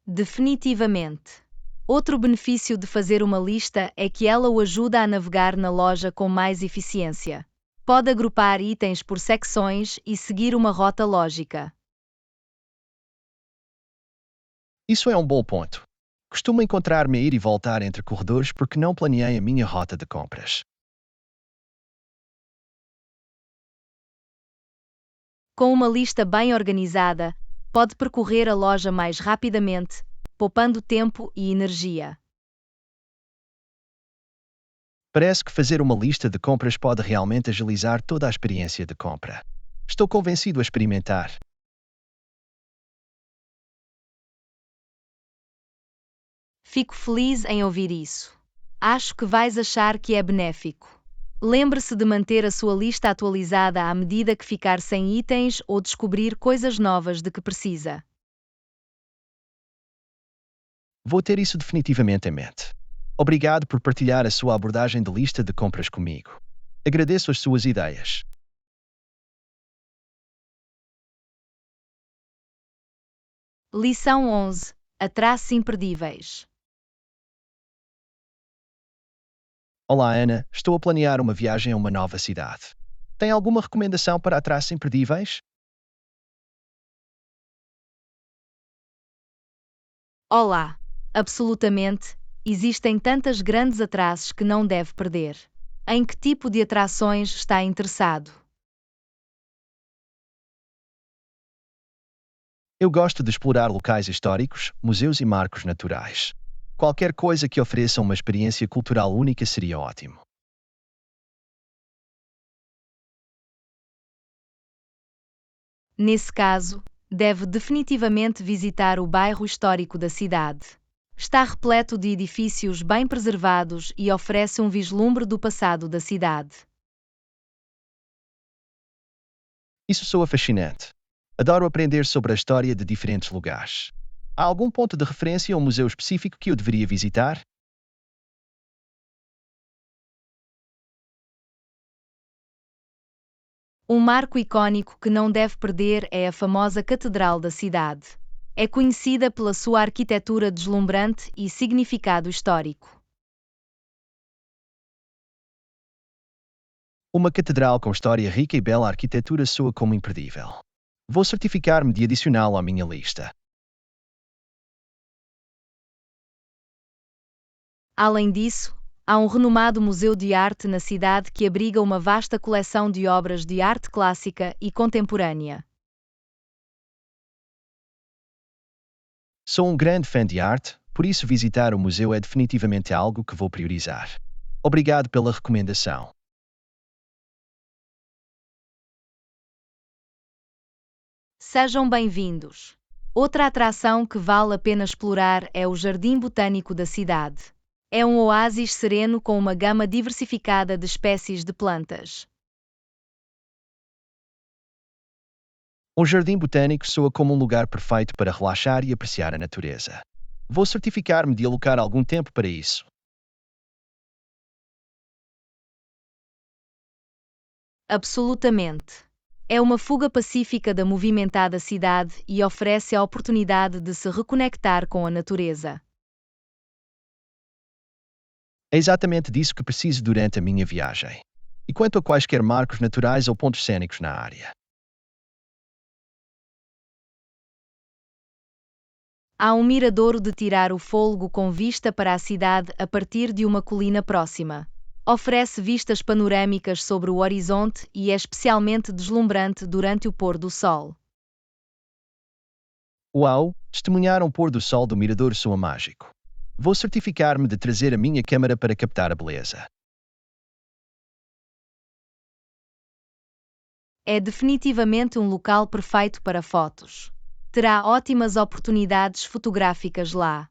Definitivamente. Outro benefício de fazer uma lista é que ela o ajuda a navegar na loja com mais eficiência. Pode agrupar itens por secções e seguir uma rota lógica. Isso é um bom ponto. Costumo encontrar-me a ir e voltar entre corredores porque não planeei a minha rota de compras. Com uma lista bem organizada, pode percorrer a loja mais rapidamente, poupando tempo e energia. Parece que fazer uma lista de compras pode realmente agilizar toda a experiência de compra. Estou convencido a experimentar. Fico feliz em ouvir isso. Acho que vais achar que é benéfico. Lembre-se de manter a sua lista atualizada à medida que ficar sem itens ou descobrir coisas novas de que precisa. Vou ter isso definitivamente em mente. Obrigado por partilhar a sua abordagem de lista de compras comigo. Agradeço as suas ideias. Lição 11. Atrasos imperdíveis. Olá, Ana. Estou a planear uma viagem a uma nova cidade. Tem alguma recomendação para atrasos imperdíveis? Olá! Absolutamente, existem tantas grandes atraços que não deve perder. Em que tipo de atrações está interessado? Eu gosto de explorar locais históricos, museus e marcos naturais. Qualquer coisa que ofereça uma experiência cultural única seria ótimo. Nesse caso, deve definitivamente visitar o bairro histórico da cidade. Está repleto de edifícios bem preservados e oferece um vislumbre do passado da cidade. Isso soa fascinante. Adoro aprender sobre a história de diferentes lugares. Há algum ponto de referência ou museu específico que eu deveria visitar? Um marco icônico que não deve perder é a famosa Catedral da cidade. É conhecida pela sua arquitetura deslumbrante e significado histórico. Uma catedral com história rica e bela arquitetura soa como imperdível. Vou certificar-me de adicioná-lo à minha lista. Além disso, há um renomado museu de arte na cidade que abriga uma vasta coleção de obras de arte clássica e contemporânea. Sou um grande fã de arte, por isso visitar o museu é definitivamente algo que vou priorizar. Obrigado pela recomendação. Sejam bem-vindos! Outra atração que vale a pena explorar é o Jardim Botânico da cidade. É um oásis sereno com uma gama diversificada de espécies de plantas. Um jardim botânico soa como um lugar perfeito para relaxar e apreciar a natureza. Vou certificar-me de alocar algum tempo para isso. Absolutamente. É uma fuga pacífica da movimentada cidade e oferece a oportunidade de se reconectar com a natureza. É exatamente disso que preciso durante a minha viagem. E quanto a quaisquer marcos naturais ou pontos cênicos na área? Há um miradouro de tirar o fôlego com vista para a cidade a partir de uma colina próxima. Oferece vistas panorâmicas sobre o horizonte e é especialmente deslumbrante durante o pôr do sol. Uau! Testemunhar um pôr do sol do mirador soa mágico. Vou certificar-me de trazer a minha câmera para captar a beleza. É definitivamente um local perfeito para fotos. Terá ótimas oportunidades fotográficas lá.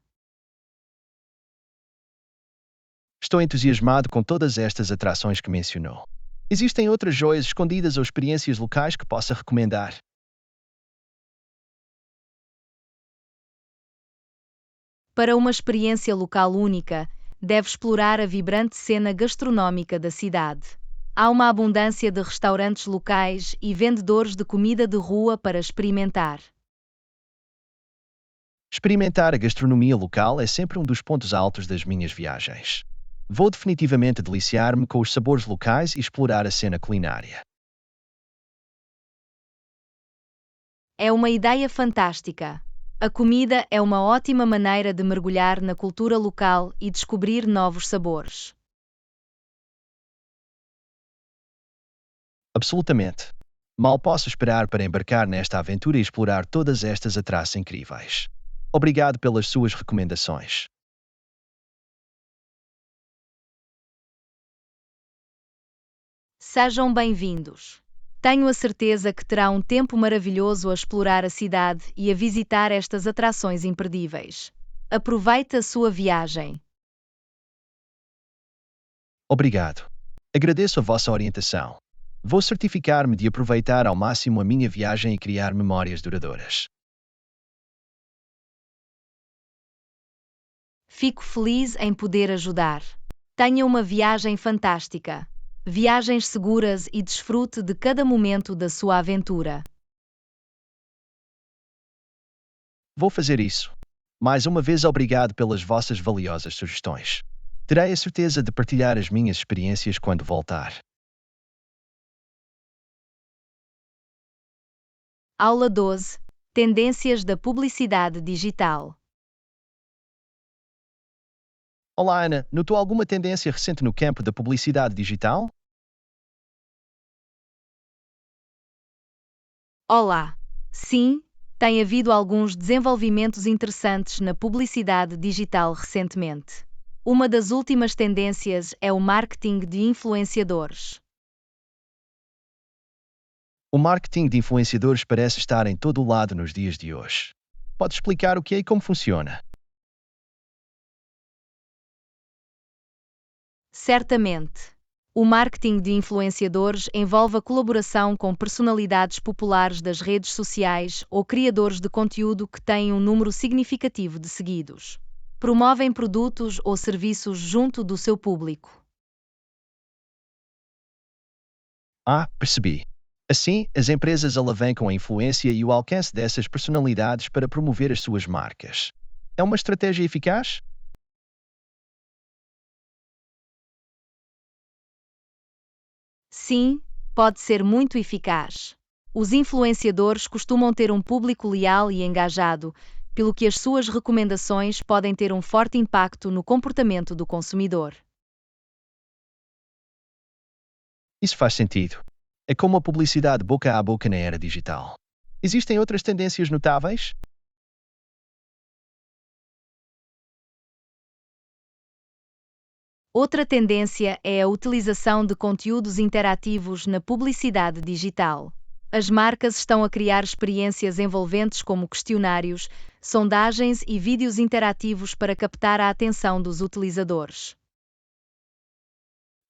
Estou entusiasmado com todas estas atrações que mencionou. Existem outras joias escondidas ou experiências locais que possa recomendar? Para uma experiência local única, deve explorar a vibrante cena gastronómica da cidade. Há uma abundância de restaurantes locais e vendedores de comida de rua para experimentar. Experimentar a gastronomia local é sempre um dos pontos altos das minhas viagens. Vou definitivamente deliciar-me com os sabores locais e explorar a cena culinária. É uma ideia fantástica. A comida é uma ótima maneira de mergulhar na cultura local e descobrir novos sabores. Absolutamente. Mal posso esperar para embarcar nesta aventura e explorar todas estas atrações incríveis. Obrigado pelas suas recomendações. Sejam bem-vindos! Tenho a certeza que terá um tempo maravilhoso a explorar a cidade e a visitar estas atrações imperdíveis. Aproveite a sua viagem. Obrigado. Agradeço a vossa orientação. Vou certificar-me de aproveitar ao máximo a minha viagem e criar memórias duradouras. Fico feliz em poder ajudar. Tenha uma viagem fantástica. Viagens seguras e desfrute de cada momento da sua aventura. Vou fazer isso. Mais uma vez, obrigado pelas vossas valiosas sugestões. Terei a certeza de partilhar as minhas experiências quando voltar. Aula 12. Tendências da publicidade digital. Olá, Ana. Notou alguma tendência recente no campo da publicidade digital? Olá! Sim, tem havido alguns desenvolvimentos interessantes na publicidade digital recentemente. Uma das últimas tendências é o marketing de influenciadores. O marketing de influenciadores parece estar em todo o lado nos dias de hoje. Pode explicar o que é e como funciona? Certamente. O marketing de influenciadores envolve a colaboração com personalidades populares das redes sociais ou criadores de conteúdo que têm um número significativo de seguidos. Promovem produtos ou serviços junto do seu público. Percebi. Assim, as empresas alavancam a influência e o alcance dessas personalidades para promover as suas marcas. É uma estratégia eficaz? Sim, pode ser muito eficaz. Os influenciadores costumam ter um público leal e engajado, pelo que as suas recomendações podem ter um forte impacto no comportamento do consumidor. Isso faz sentido. É como a publicidade boca a boca na era digital. Existem outras tendências notáveis? Outra tendência é a utilização de conteúdos interativos na publicidade digital. As marcas estão a criar experiências envolventes como questionários, sondagens e vídeos interativos para captar a atenção dos utilizadores.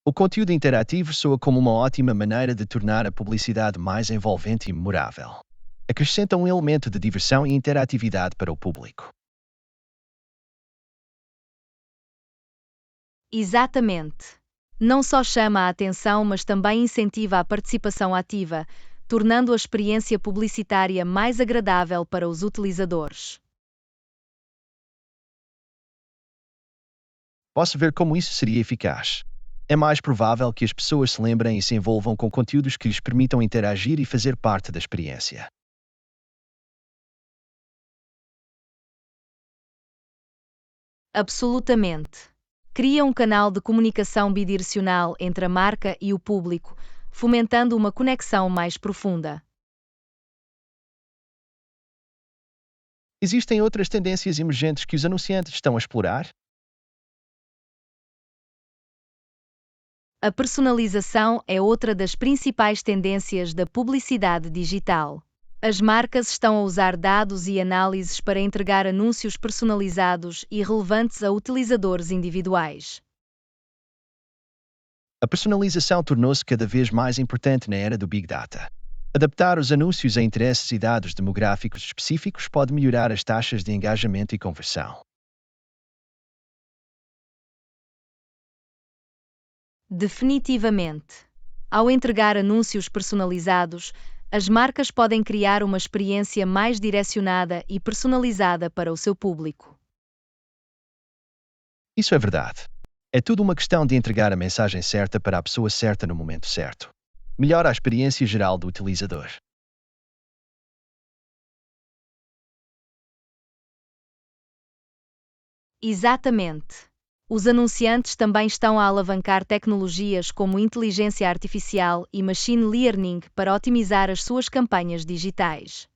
O conteúdo interativo soa como uma ótima maneira de tornar a publicidade mais envolvente e memorável. Acrescenta um elemento de diversão e interatividade para o público. Exatamente. Não só chama a atenção, mas também incentiva a participação ativa, tornando a experiência publicitária mais agradável para os utilizadores. Posso ver como isso seria eficaz. É mais provável que as pessoas se lembrem e se envolvam com conteúdos que lhes permitam interagir e fazer parte da experiência. Absolutamente. Cria um canal de comunicação bidirecional entre a marca e o público, fomentando uma conexão mais profunda. Existem outras tendências emergentes que os anunciantes estão a explorar? A personalização é outra das principais tendências da publicidade digital. As marcas estão a usar dados e análises para entregar anúncios personalizados e relevantes a utilizadores individuais. A personalização tornou-se cada vez mais importante na era do Big Data. Adaptar os anúncios a interesses e dados demográficos específicos pode melhorar as taxas de engajamento e conversão. Definitivamente. Ao entregar anúncios personalizados, as marcas podem criar uma experiência mais direcionada e personalizada para o seu público. Isso é verdade. É tudo uma questão de entregar a mensagem certa para a pessoa certa no momento certo. Melhora a experiência geral do utilizador. Exatamente. Os anunciantes também estão a alavancar tecnologias como inteligência artificial e machine learning para otimizar as suas campanhas digitais.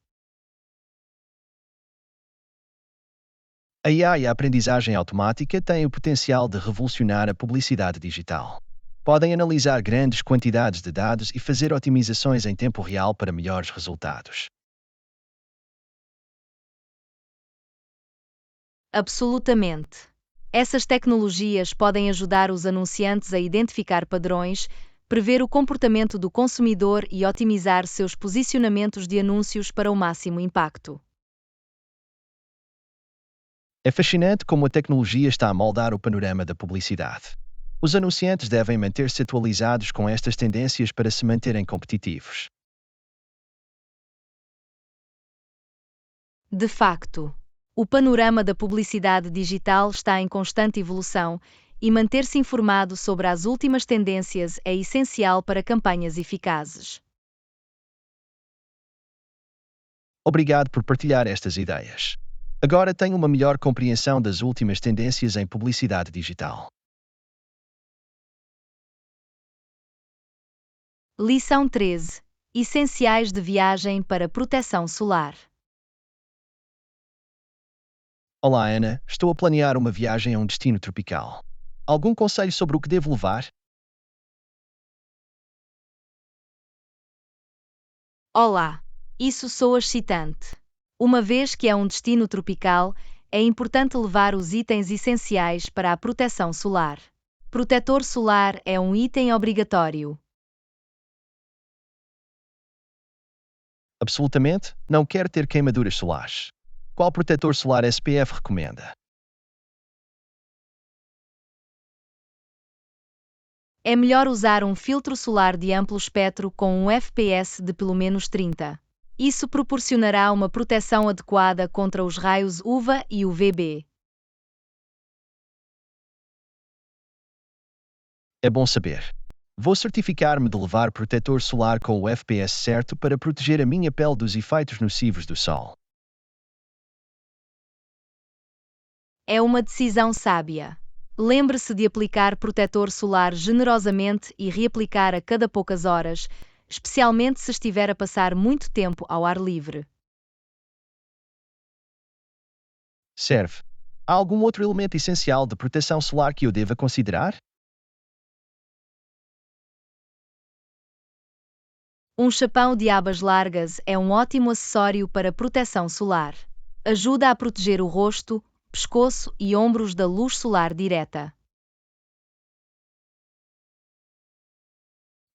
A IA e a aprendizagem automática têm o potencial de revolucionar a publicidade digital. Podem analisar grandes quantidades de dados e fazer otimizações em tempo real para melhores resultados. Absolutamente. Essas tecnologias podem ajudar os anunciantes a identificar padrões, prever o comportamento do consumidor e otimizar seus posicionamentos de anúncios para o máximo impacto. É fascinante como a tecnologia está a moldar o panorama da publicidade. Os anunciantes devem manter-se atualizados com estas tendências para se manterem competitivos. De facto, o panorama da publicidade digital está em constante evolução e manter-se informado sobre as últimas tendências é essencial para campanhas eficazes. Obrigado por partilhar estas ideias. Agora tenho uma melhor compreensão das últimas tendências em publicidade digital. Lição 13. Essenciais de viagem para proteção solar. Olá, Ana. Estou a planear uma viagem a um destino tropical. Algum conselho sobre o que devo levar? Olá, isso soa excitante. Uma vez que é um destino tropical, é importante levar os itens essenciais para a proteção solar. Protetor solar é um item obrigatório. Absolutamente, não quero ter queimaduras solares. Qual protetor solar SPF recomenda? É melhor usar um filtro solar de amplo espectro com um FPS de pelo menos 30. Isso proporcionará uma proteção adequada contra os raios UVA e UVB. É bom saber. Vou certificar-me de levar protetor solar com o FPS certo para proteger a minha pele dos efeitos nocivos do sol. É uma decisão sábia. Lembre-se de aplicar protetor solar generosamente e reaplicar a cada poucas horas, especialmente se estiver a passar muito tempo ao ar livre. Serve. Há algum outro elemento essencial de proteção solar que eu deva considerar? Um chapéu de abas largas é um ótimo acessório para proteção solar. Ajuda a proteger o rosto, pescoço e ombros da luz solar direta.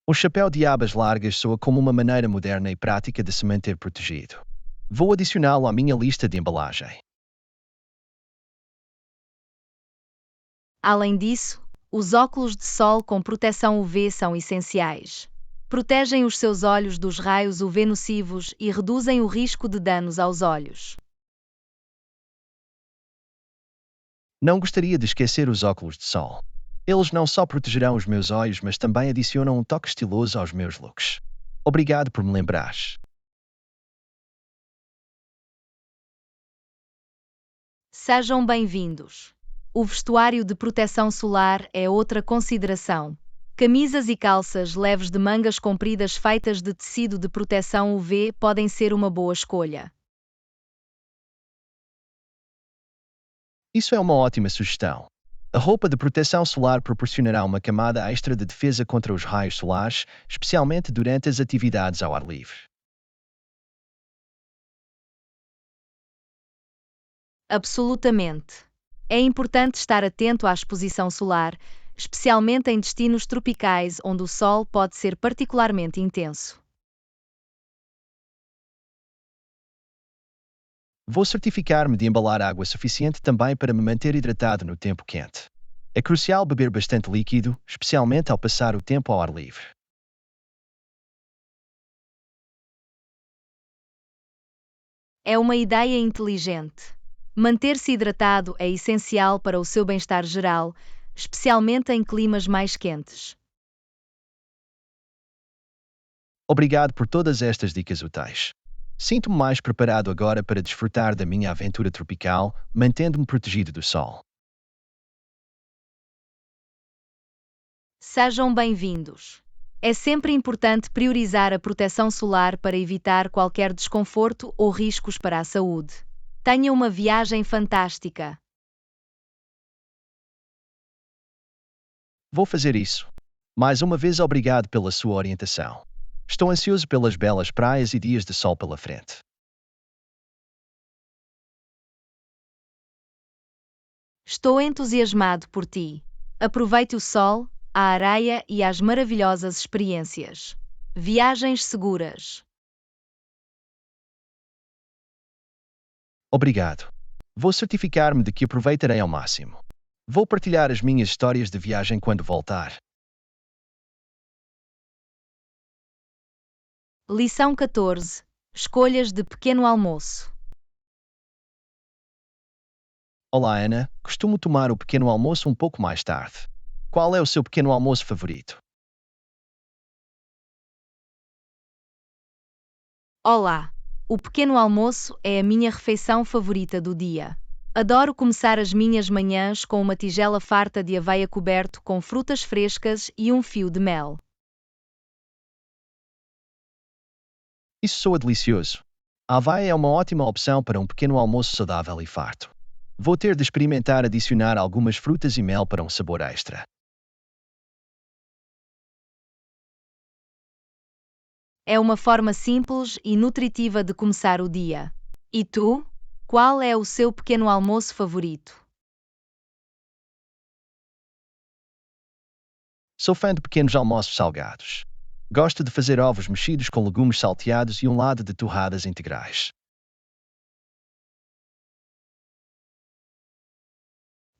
O chapéu de abas largas soa como uma maneira moderna e prática de se manter protegido. Vou adicioná-lo à minha lista de embalagem. Além disso, os óculos de sol com proteção UV são essenciais. Protegem os seus olhos dos raios UV nocivos e reduzem o risco de danos aos olhos. Não gostaria de esquecer os óculos de sol. Eles não só protegerão os meus olhos, mas também adicionam um toque estiloso aos meus looks. Obrigado por me lembrares. Sejam bem-vindos. O vestuário de proteção solar é outra consideração. Camisas e calças leves de mangas compridas feitas de tecido de proteção UV podem ser uma boa escolha. Isso é uma ótima sugestão. A roupa de proteção solar proporcionará uma camada extra de defesa contra os raios solares, especialmente durante as atividades ao ar livre. Absolutamente. É importante estar atento à exposição solar, especialmente em destinos tropicais onde o sol pode ser particularmente intenso. Vou certificar-me de embalar água suficiente também para me manter hidratado no tempo quente. É crucial beber bastante líquido, especialmente ao passar o tempo ao ar livre. É uma ideia inteligente. Manter-se hidratado é essencial para o seu bem-estar geral, especialmente em climas mais quentes. Obrigado por todas estas dicas úteis. Sinto-me mais preparado agora para desfrutar da minha aventura tropical, mantendo-me protegido do sol. Sejam bem-vindos. É sempre importante priorizar a proteção solar para evitar qualquer desconforto ou riscos para a saúde. Tenha uma viagem fantástica. Vou fazer isso. Mais uma vez, obrigado pela sua orientação. Estou ansioso pelas belas praias e dias de sol pela frente. Estou entusiasmado por ti. Aproveite o sol, a areia e as maravilhosas experiências. Viagens seguras. Obrigado. Vou certificar-me de que aproveitarei ao máximo. Vou partilhar as minhas histórias de viagem quando voltar. Lição 14. Escolhas de pequeno almoço. Olá, Ana. Costumo tomar o pequeno almoço um pouco mais tarde. Qual é o seu pequeno almoço favorito? Olá! O pequeno almoço é a minha refeição favorita do dia. Adoro começar as minhas manhãs com uma tigela farta de aveia coberto com frutas frescas e um fio de mel. Isso soa delicioso. A aveia é uma ótima opção para um pequeno almoço saudável e farto. Vou ter de experimentar adicionar algumas frutas e mel para um sabor extra. É uma forma simples e nutritiva de começar o dia. E tu? Qual é o seu pequeno almoço favorito? Sou fã de pequenos almoços salgados. Gosto de fazer ovos mexidos com legumes salteados e um lado de torradas integrais.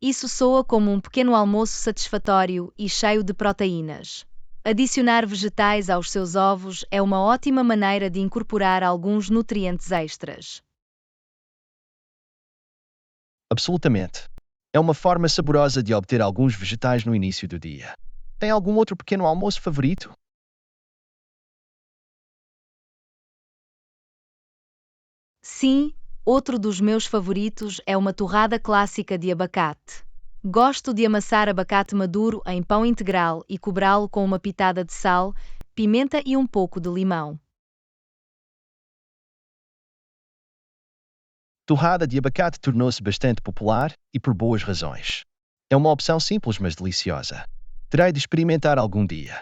Isso soa como um pequeno almoço satisfatório e cheio de proteínas. Adicionar vegetais aos seus ovos é uma ótima maneira de incorporar alguns nutrientes extras. Absolutamente. É uma forma saborosa de obter alguns vegetais no início do dia. Tem algum outro pequeno almoço favorito? Sim, outro dos meus favoritos é uma torrada clássica de abacate. Gosto de amassar abacate maduro em pão integral e cobrá-lo com uma pitada de sal, pimenta e um pouco de limão. Torrada de abacate tornou-se bastante popular e por boas razões. É uma opção simples mas deliciosa. Terei de experimentar algum dia.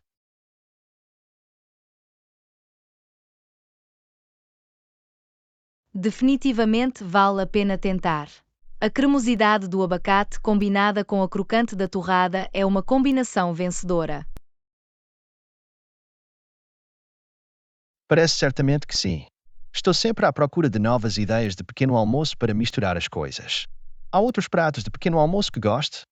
Definitivamente vale a pena tentar. A cremosidade do abacate combinada com a crocante da torrada é uma combinação vencedora. Parece certamente que sim. Estou sempre à procura de novas ideias de pequeno almoço para misturar as coisas. Há outros pratos de pequeno almoço que goste?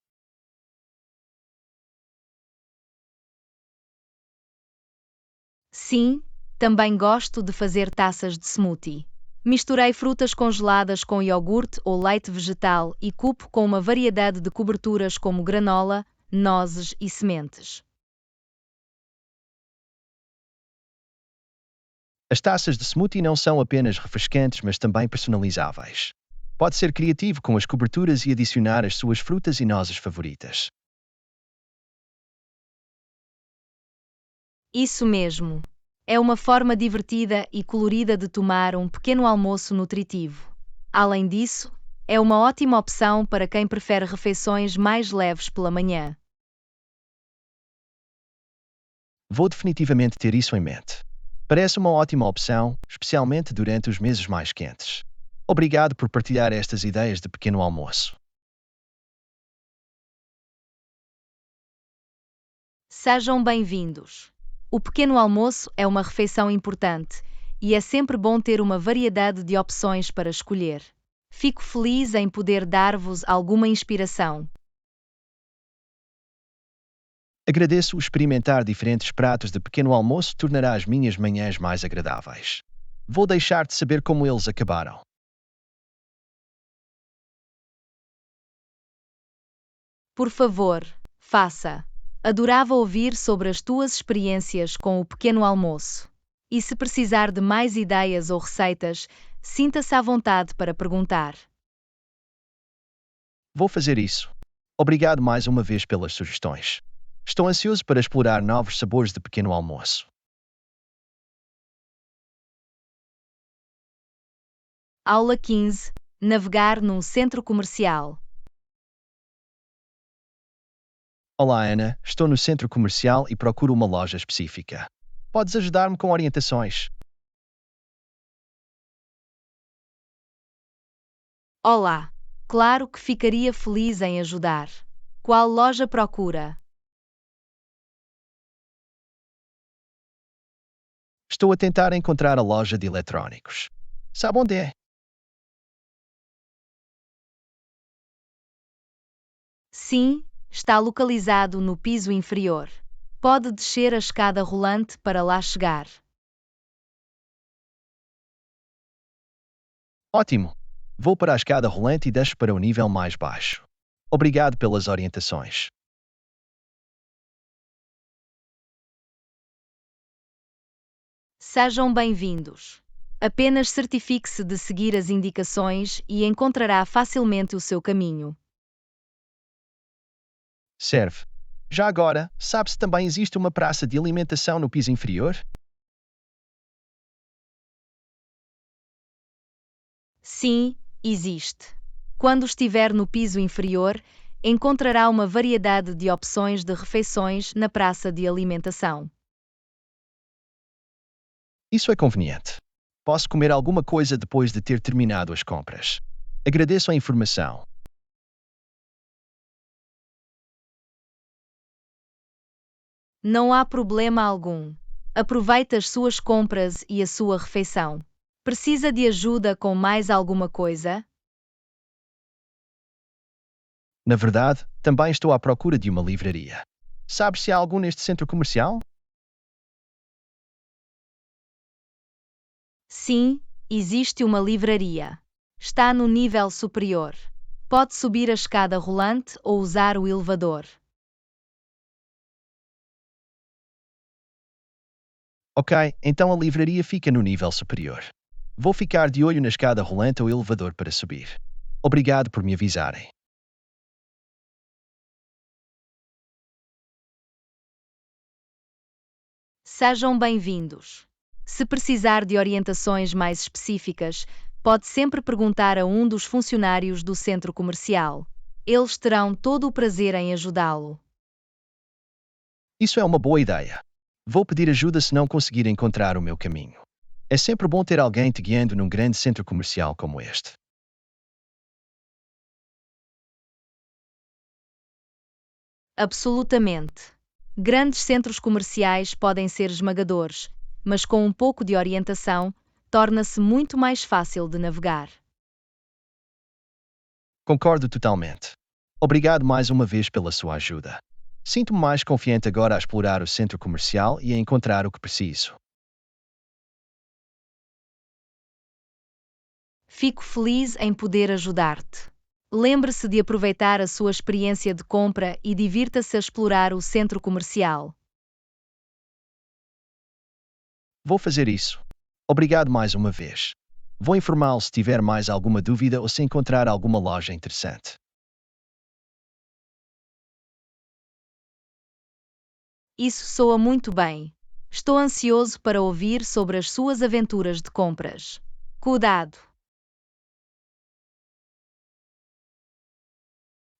Sim, também gosto de fazer taças de smoothie. Misturei frutas congeladas com iogurte ou leite vegetal e cupo com uma variedade de coberturas como granola, nozes e sementes. As taças de smoothie não são apenas refrescantes, mas também personalizáveis. Pode ser criativo com as coberturas e adicionar as suas frutas e nozes favoritas. Isso mesmo. É uma forma divertida e colorida de tomar um pequeno almoço nutritivo. Além disso, é uma ótima opção para quem prefere refeições mais leves pela manhã. Vou definitivamente ter isso em mente. Parece uma ótima opção, especialmente durante os meses mais quentes. Obrigado por partilhar estas ideias de pequeno almoço. Sejam bem-vindos. O pequeno almoço é uma refeição importante e é sempre bom ter uma variedade de opções para escolher. Fico feliz em poder dar-vos alguma inspiração. Agradeço. Experimentar diferentes pratos de pequeno almoço tornará as minhas manhãs mais agradáveis. Vou deixar-te saber como eles acabaram. Por favor, faça. Adorava ouvir sobre as tuas experiências com o pequeno almoço. E se precisar de mais ideias ou receitas, sinta-se à vontade para perguntar. Vou fazer isso. Obrigado mais uma vez pelas sugestões. Estou ansioso para explorar novos sabores de pequeno almoço. Aula 15. Navegar num centro comercial. Olá, Ana. Estou no centro comercial e procuro uma loja específica. Podes ajudar-me com orientações? Olá! Claro que ficaria feliz em ajudar. Qual loja procura? Estou a tentar encontrar a loja de eletrônicos. Sabe onde é? Sim, está localizado no piso inferior. Pode descer a escada rolante para lá chegar. Ótimo! Vou para a escada rolante e desço para o nível mais baixo. Obrigado pelas orientações. Sejam bem-vindos. Apenas certifique-se de seguir as indicações e encontrará facilmente o seu caminho. Serve. Já agora, sabe se também existe uma praça de alimentação no piso inferior? Sim, existe. Quando estiver no piso inferior, encontrará uma variedade de opções de refeições na praça de alimentação. Isso é conveniente. Posso comer alguma coisa depois de ter terminado as compras. Agradeço a informação. Não há problema algum. Aproveite as suas compras e a sua refeição. Precisa de ajuda com mais alguma coisa? Na verdade, também estou à procura de uma livraria. Sabe se há algum neste centro comercial? Sim, existe uma livraria. Está no nível superior. Pode subir a escada rolante ou usar o elevador. Ok, então a livraria fica no nível superior. Vou ficar de olho na escada rolante ou elevador para subir. Obrigado por me avisarem. Sejam bem-vindos. Se precisar de orientações mais específicas, pode sempre perguntar a um dos funcionários do centro comercial. Eles terão todo o prazer em ajudá-lo. Isso é uma boa ideia. Vou pedir ajuda se não conseguir encontrar o meu caminho. É sempre bom ter alguém te guiando num grande centro comercial como este. Absolutamente. Grandes centros comerciais podem ser esmagadores, mas com um pouco de orientação, torna-se muito mais fácil de navegar. Concordo totalmente. Obrigado mais uma vez pela sua ajuda. Sinto-me mais confiante agora a explorar o centro comercial e a encontrar o que preciso. Fico feliz em poder ajudar-te. Lembre-se de aproveitar a sua experiência de compra e divirta-se a explorar o centro comercial. Vou fazer isso. Obrigado mais uma vez. Vou informá-lo se tiver mais alguma dúvida ou se encontrar alguma loja interessante. Isso soa muito bem. Estou ansioso para ouvir sobre as suas aventuras de compras. Cuidado!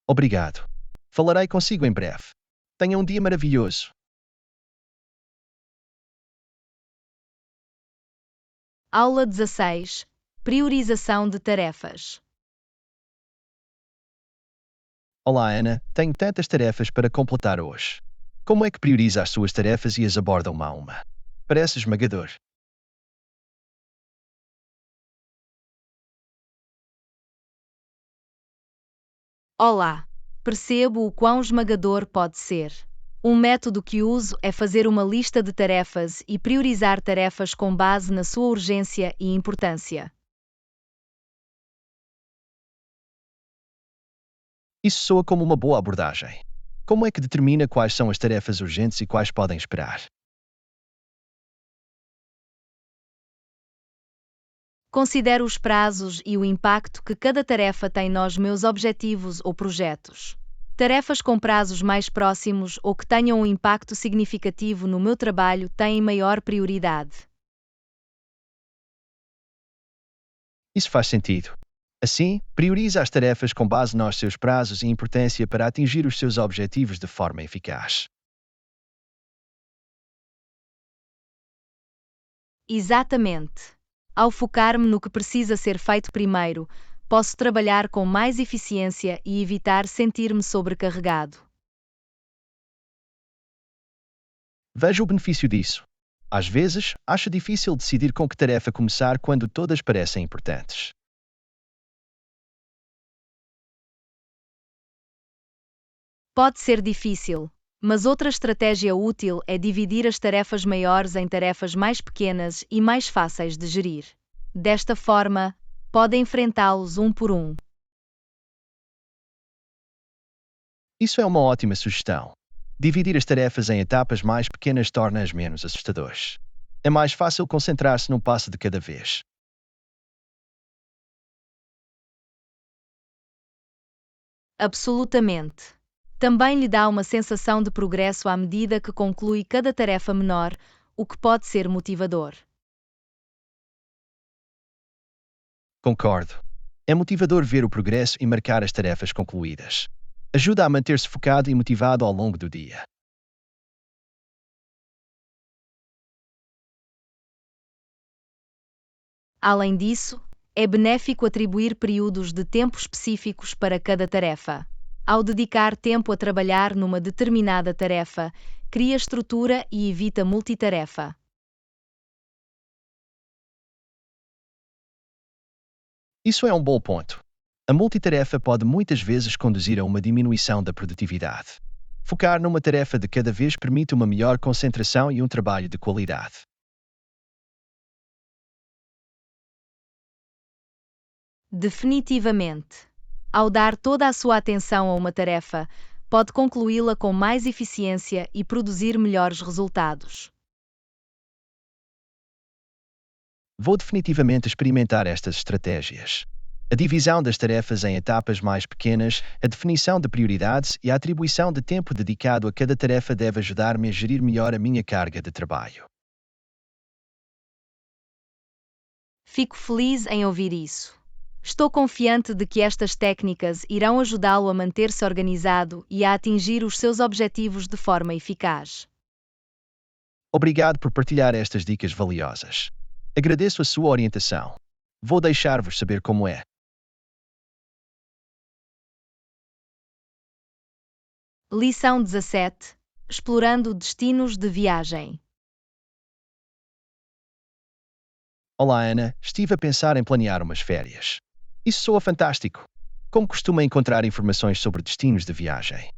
Obrigado. Falarei consigo em breve. Tenha um dia maravilhoso. Aula 16. Priorização de tarefas. Olá, Ana. Tenho tantas tarefas para completar hoje. Como é que prioriza as suas tarefas e as aborda uma a uma? Parece esmagador. Olá! Percebo o quão esmagador pode ser. Um método que uso é fazer uma lista de tarefas e priorizar tarefas com base na sua urgência e importância. Isso soa como uma boa abordagem. Como é que determina quais são as tarefas urgentes e quais podem esperar? Considero os prazos e o impacto que cada tarefa tem nos meus objetivos ou projetos. Tarefas com prazos mais próximos ou que tenham um impacto significativo no meu trabalho têm maior prioridade. Isso faz sentido. Assim, prioriza as tarefas com base nos seus prazos e importância para atingir os seus objetivos de forma eficaz. Exatamente. Ao focar-me no que precisa ser feito primeiro, posso trabalhar com mais eficiência e evitar sentir-me sobrecarregado. Veja o benefício disso. Às vezes, acha difícil decidir com que tarefa começar quando todas parecem importantes. Pode ser difícil, mas outra estratégia útil é dividir as tarefas maiores em tarefas mais pequenas e mais fáceis de gerir. Desta forma, pode enfrentá-los um por um. Isso é uma ótima sugestão. Dividir as tarefas em etapas mais pequenas torna-as menos assustadoras. É mais fácil concentrar-se num passo de cada vez. Absolutamente. Também lhe dá uma sensação de progresso à medida que conclui cada tarefa menor, o que pode ser motivador. Concordo. É motivador ver o progresso e marcar as tarefas concluídas. Ajuda a manter-se focado e motivado ao longo do dia. Além disso, é benéfico atribuir períodos de tempo específicos para cada tarefa. Ao dedicar tempo a trabalhar numa determinada tarefa, cria estrutura e evita multitarefa. Isso é um bom ponto. A multitarefa pode muitas vezes conduzir a uma diminuição da produtividade. Focar numa tarefa de cada vez permite uma melhor concentração e um trabalho de qualidade. Definitivamente. Ao dar toda a sua atenção a uma tarefa, pode concluí-la com mais eficiência e produzir melhores resultados. Vou definitivamente experimentar estas estratégias. A divisão das tarefas em etapas mais pequenas, a definição de prioridades e a atribuição de tempo dedicado a cada tarefa deve ajudar-me a gerir melhor a minha carga de trabalho. Fico feliz em ouvir isso. Estou confiante de que estas técnicas irão ajudá-lo a manter-se organizado e a atingir os seus objetivos de forma eficaz. Obrigado por partilhar estas dicas valiosas. Agradeço a sua orientação. Vou deixar-vos saber como é. Lição 17. Explorando destinos de viagem. Olá, Ana. Estive a pensar em planear umas férias. Isso soa fantástico. Como costuma encontrar informações sobre destinos de viagem?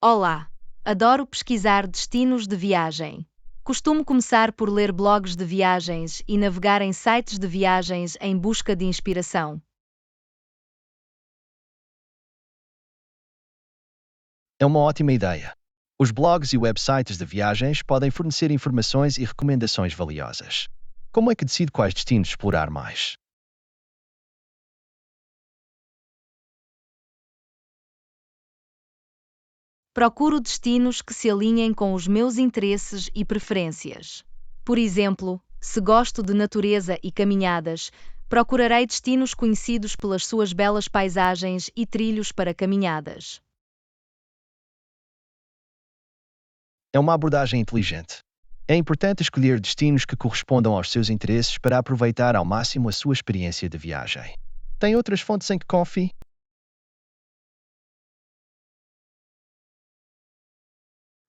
Olá! Adoro pesquisar destinos de viagem. Costumo começar por ler blogs de viagens e navegar em sites de viagens em busca de inspiração. É uma ótima ideia. Os blogs e websites de viagens podem fornecer informações e recomendações valiosas. Como é que decido quais destinos explorar mais? Procuro destinos que se alinhem com os meus interesses e preferências. Por exemplo, se gosto de natureza e caminhadas, procurarei destinos conhecidos pelas suas belas paisagens e trilhos para caminhadas. É uma abordagem inteligente. É importante escolher destinos que correspondam aos seus interesses para aproveitar ao máximo a sua experiência de viagem. Tem outras fontes em que confie?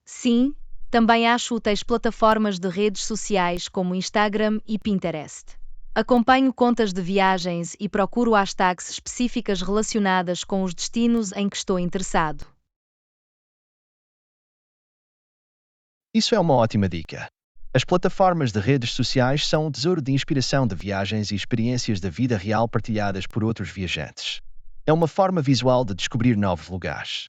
Sim, também acho úteis plataformas de redes sociais como Instagram e Pinterest. Acompanho contas de viagens e procuro hashtags específicas relacionadas com os destinos em que estou interessado. Isso é uma ótima dica. As plataformas de redes sociais são um tesouro de inspiração de viagens e experiências da vida real partilhadas por outros viajantes. É uma forma visual de descobrir novos lugares.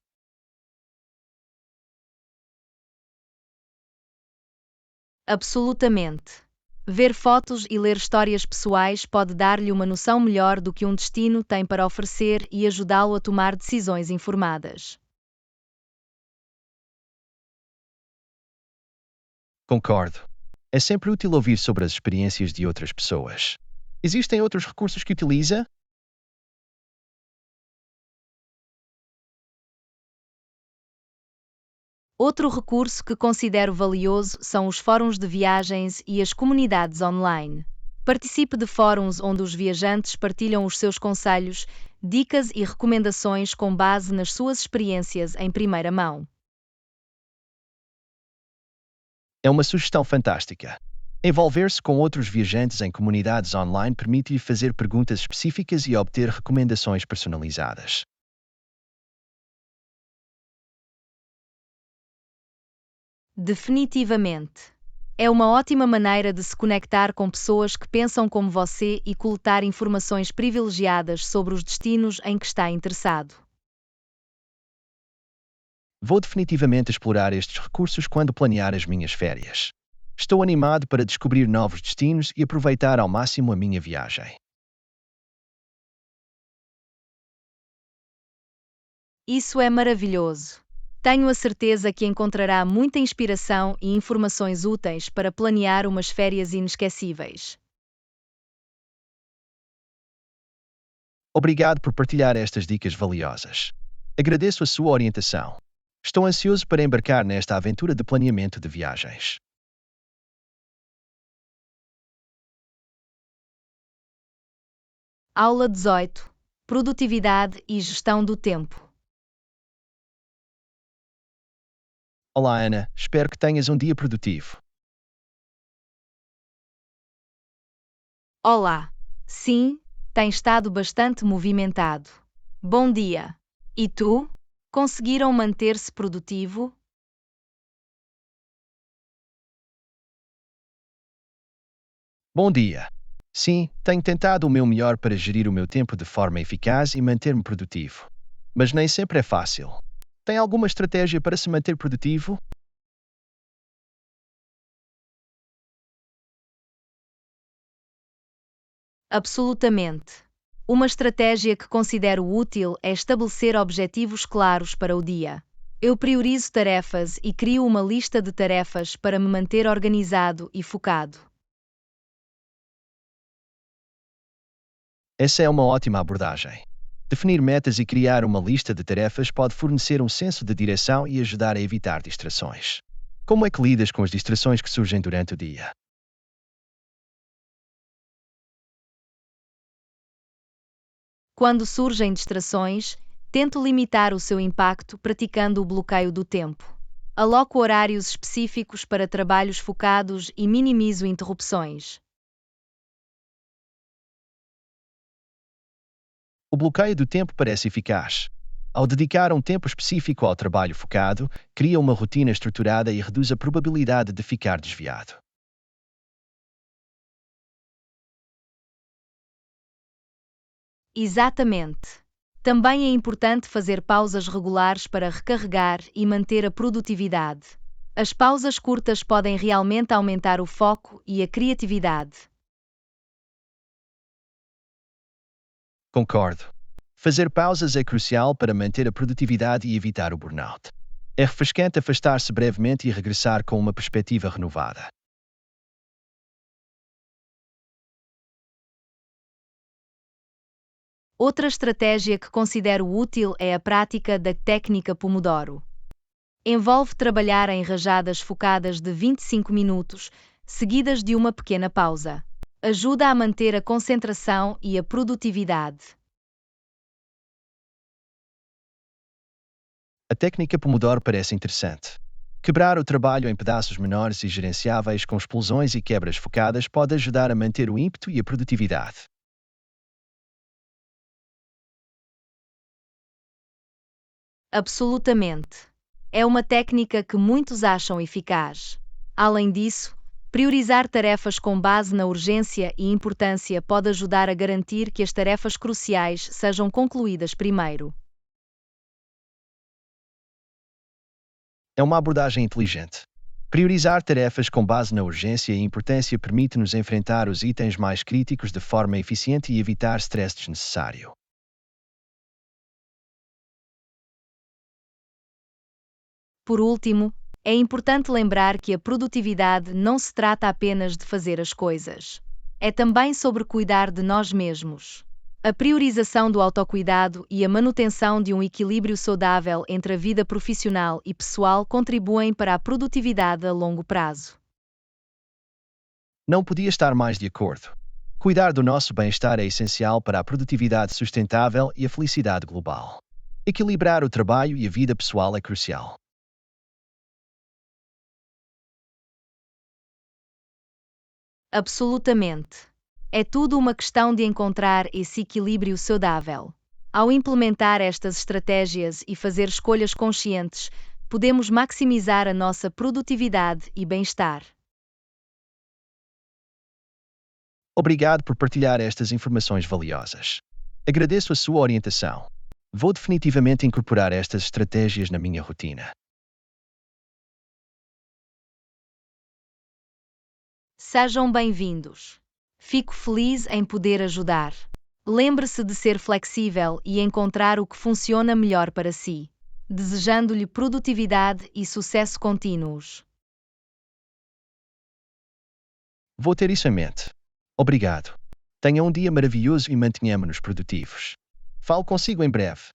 Absolutamente. Ver fotos e ler histórias pessoais pode dar-lhe uma noção melhor do que um destino tem para oferecer e ajudá-lo a tomar decisões informadas. Concordo. É sempre útil ouvir sobre as experiências de outras pessoas. Existem outros recursos que utiliza? Outro recurso que considero valioso são os fóruns de viagens e as comunidades online. Participe de fóruns onde os viajantes partilham os seus conselhos, dicas e recomendações com base nas suas experiências em primeira mão. É uma sugestão fantástica. Envolver-se com outros viajantes em comunidades online permite-lhe fazer perguntas específicas e obter recomendações personalizadas. Definitivamente. É uma ótima maneira de se conectar com pessoas que pensam como você e coletar informações privilegiadas sobre os destinos em que está interessado. Vou definitivamente explorar estes recursos quando planear as minhas férias. Estou animado para descobrir novos destinos e aproveitar ao máximo a minha viagem. Isso é maravilhoso. Tenho a certeza que encontrará muita inspiração e informações úteis para planear umas férias inesquecíveis. Obrigado por partilhar estas dicas valiosas. Agradeço a sua orientação. Estou ansioso para embarcar nesta aventura de planeamento de viagens. Aula 18. Produtividade e gestão do tempo. Olá, Ana. Espero que tenhas um dia produtivo. Olá. Sim, tem estado bastante movimentado. Bom dia. E tu? Conseguiram manter-se produtivo? Bom dia. Sim, tenho tentado o meu melhor para gerir o meu tempo de forma eficaz e manter-me produtivo. Mas nem sempre é fácil. Tem alguma estratégia para se manter produtivo? Absolutamente. Uma estratégia que considero útil é estabelecer objetivos claros para o dia. Eu priorizo tarefas e crio uma lista de tarefas para me manter organizado e focado. Essa é uma ótima abordagem. Definir metas e criar uma lista de tarefas pode fornecer um senso de direção e ajudar a evitar distrações. Como é que lidas com as distrações que surgem durante o dia? Quando surgem distrações, tento limitar o seu impacto praticando o bloqueio do tempo. Aloco horários específicos para trabalhos focados e minimizo interrupções. O bloqueio do tempo parece eficaz. Ao dedicar um tempo específico ao trabalho focado, cria uma rotina estruturada e reduz a probabilidade de ficar desviado. Exatamente. Também é importante fazer pausas regulares para recarregar e manter a produtividade. As pausas curtas podem realmente aumentar o foco e a criatividade. Concordo. Fazer pausas é crucial para manter a produtividade e evitar o burnout. É refrescante afastar-se brevemente e regressar com uma perspectiva renovada. Outra estratégia que considero útil é a prática da técnica Pomodoro. Envolve trabalhar em rajadas focadas de 25 minutos, seguidas de uma pequena pausa. Ajuda a manter a concentração e a produtividade. A técnica Pomodoro parece interessante. Quebrar o trabalho em pedaços menores e gerenciáveis com explosões e quebras focadas pode ajudar a manter o ímpeto e a produtividade. Absolutamente. É uma técnica que muitos acham eficaz. Além disso, priorizar tarefas com base na urgência e importância pode ajudar a garantir que as tarefas cruciais sejam concluídas primeiro. É uma abordagem inteligente. Priorizar tarefas com base na urgência e importância permite-nos enfrentar os itens mais críticos de forma eficiente e evitar stress desnecessário. Por último, é importante lembrar que a produtividade não se trata apenas de fazer as coisas. É também sobre cuidar de nós mesmos. A priorização do autocuidado e a manutenção de um equilíbrio saudável entre a vida profissional e pessoal contribuem para a produtividade a longo prazo. Não podia estar mais de acordo. Cuidar do nosso bem-estar é essencial para a produtividade sustentável e a felicidade global. Equilibrar o trabalho e a vida pessoal é crucial. Absolutamente. É tudo uma questão de encontrar esse equilíbrio saudável. Ao implementar estas estratégias e fazer escolhas conscientes, podemos maximizar a nossa produtividade e bem-estar. Obrigado por partilhar estas informações valiosas. Agradeço a sua orientação. Vou definitivamente incorporar estas estratégias na minha rotina. Sejam bem-vindos. Fico feliz em poder ajudar. Lembre-se de ser flexível e encontrar o que funciona melhor para si. Desejando-lhe produtividade e sucesso contínuos. Vou ter isso em mente. Obrigado. Tenha um dia maravilhoso e mantenhamos-nos produtivos. Falo consigo em breve.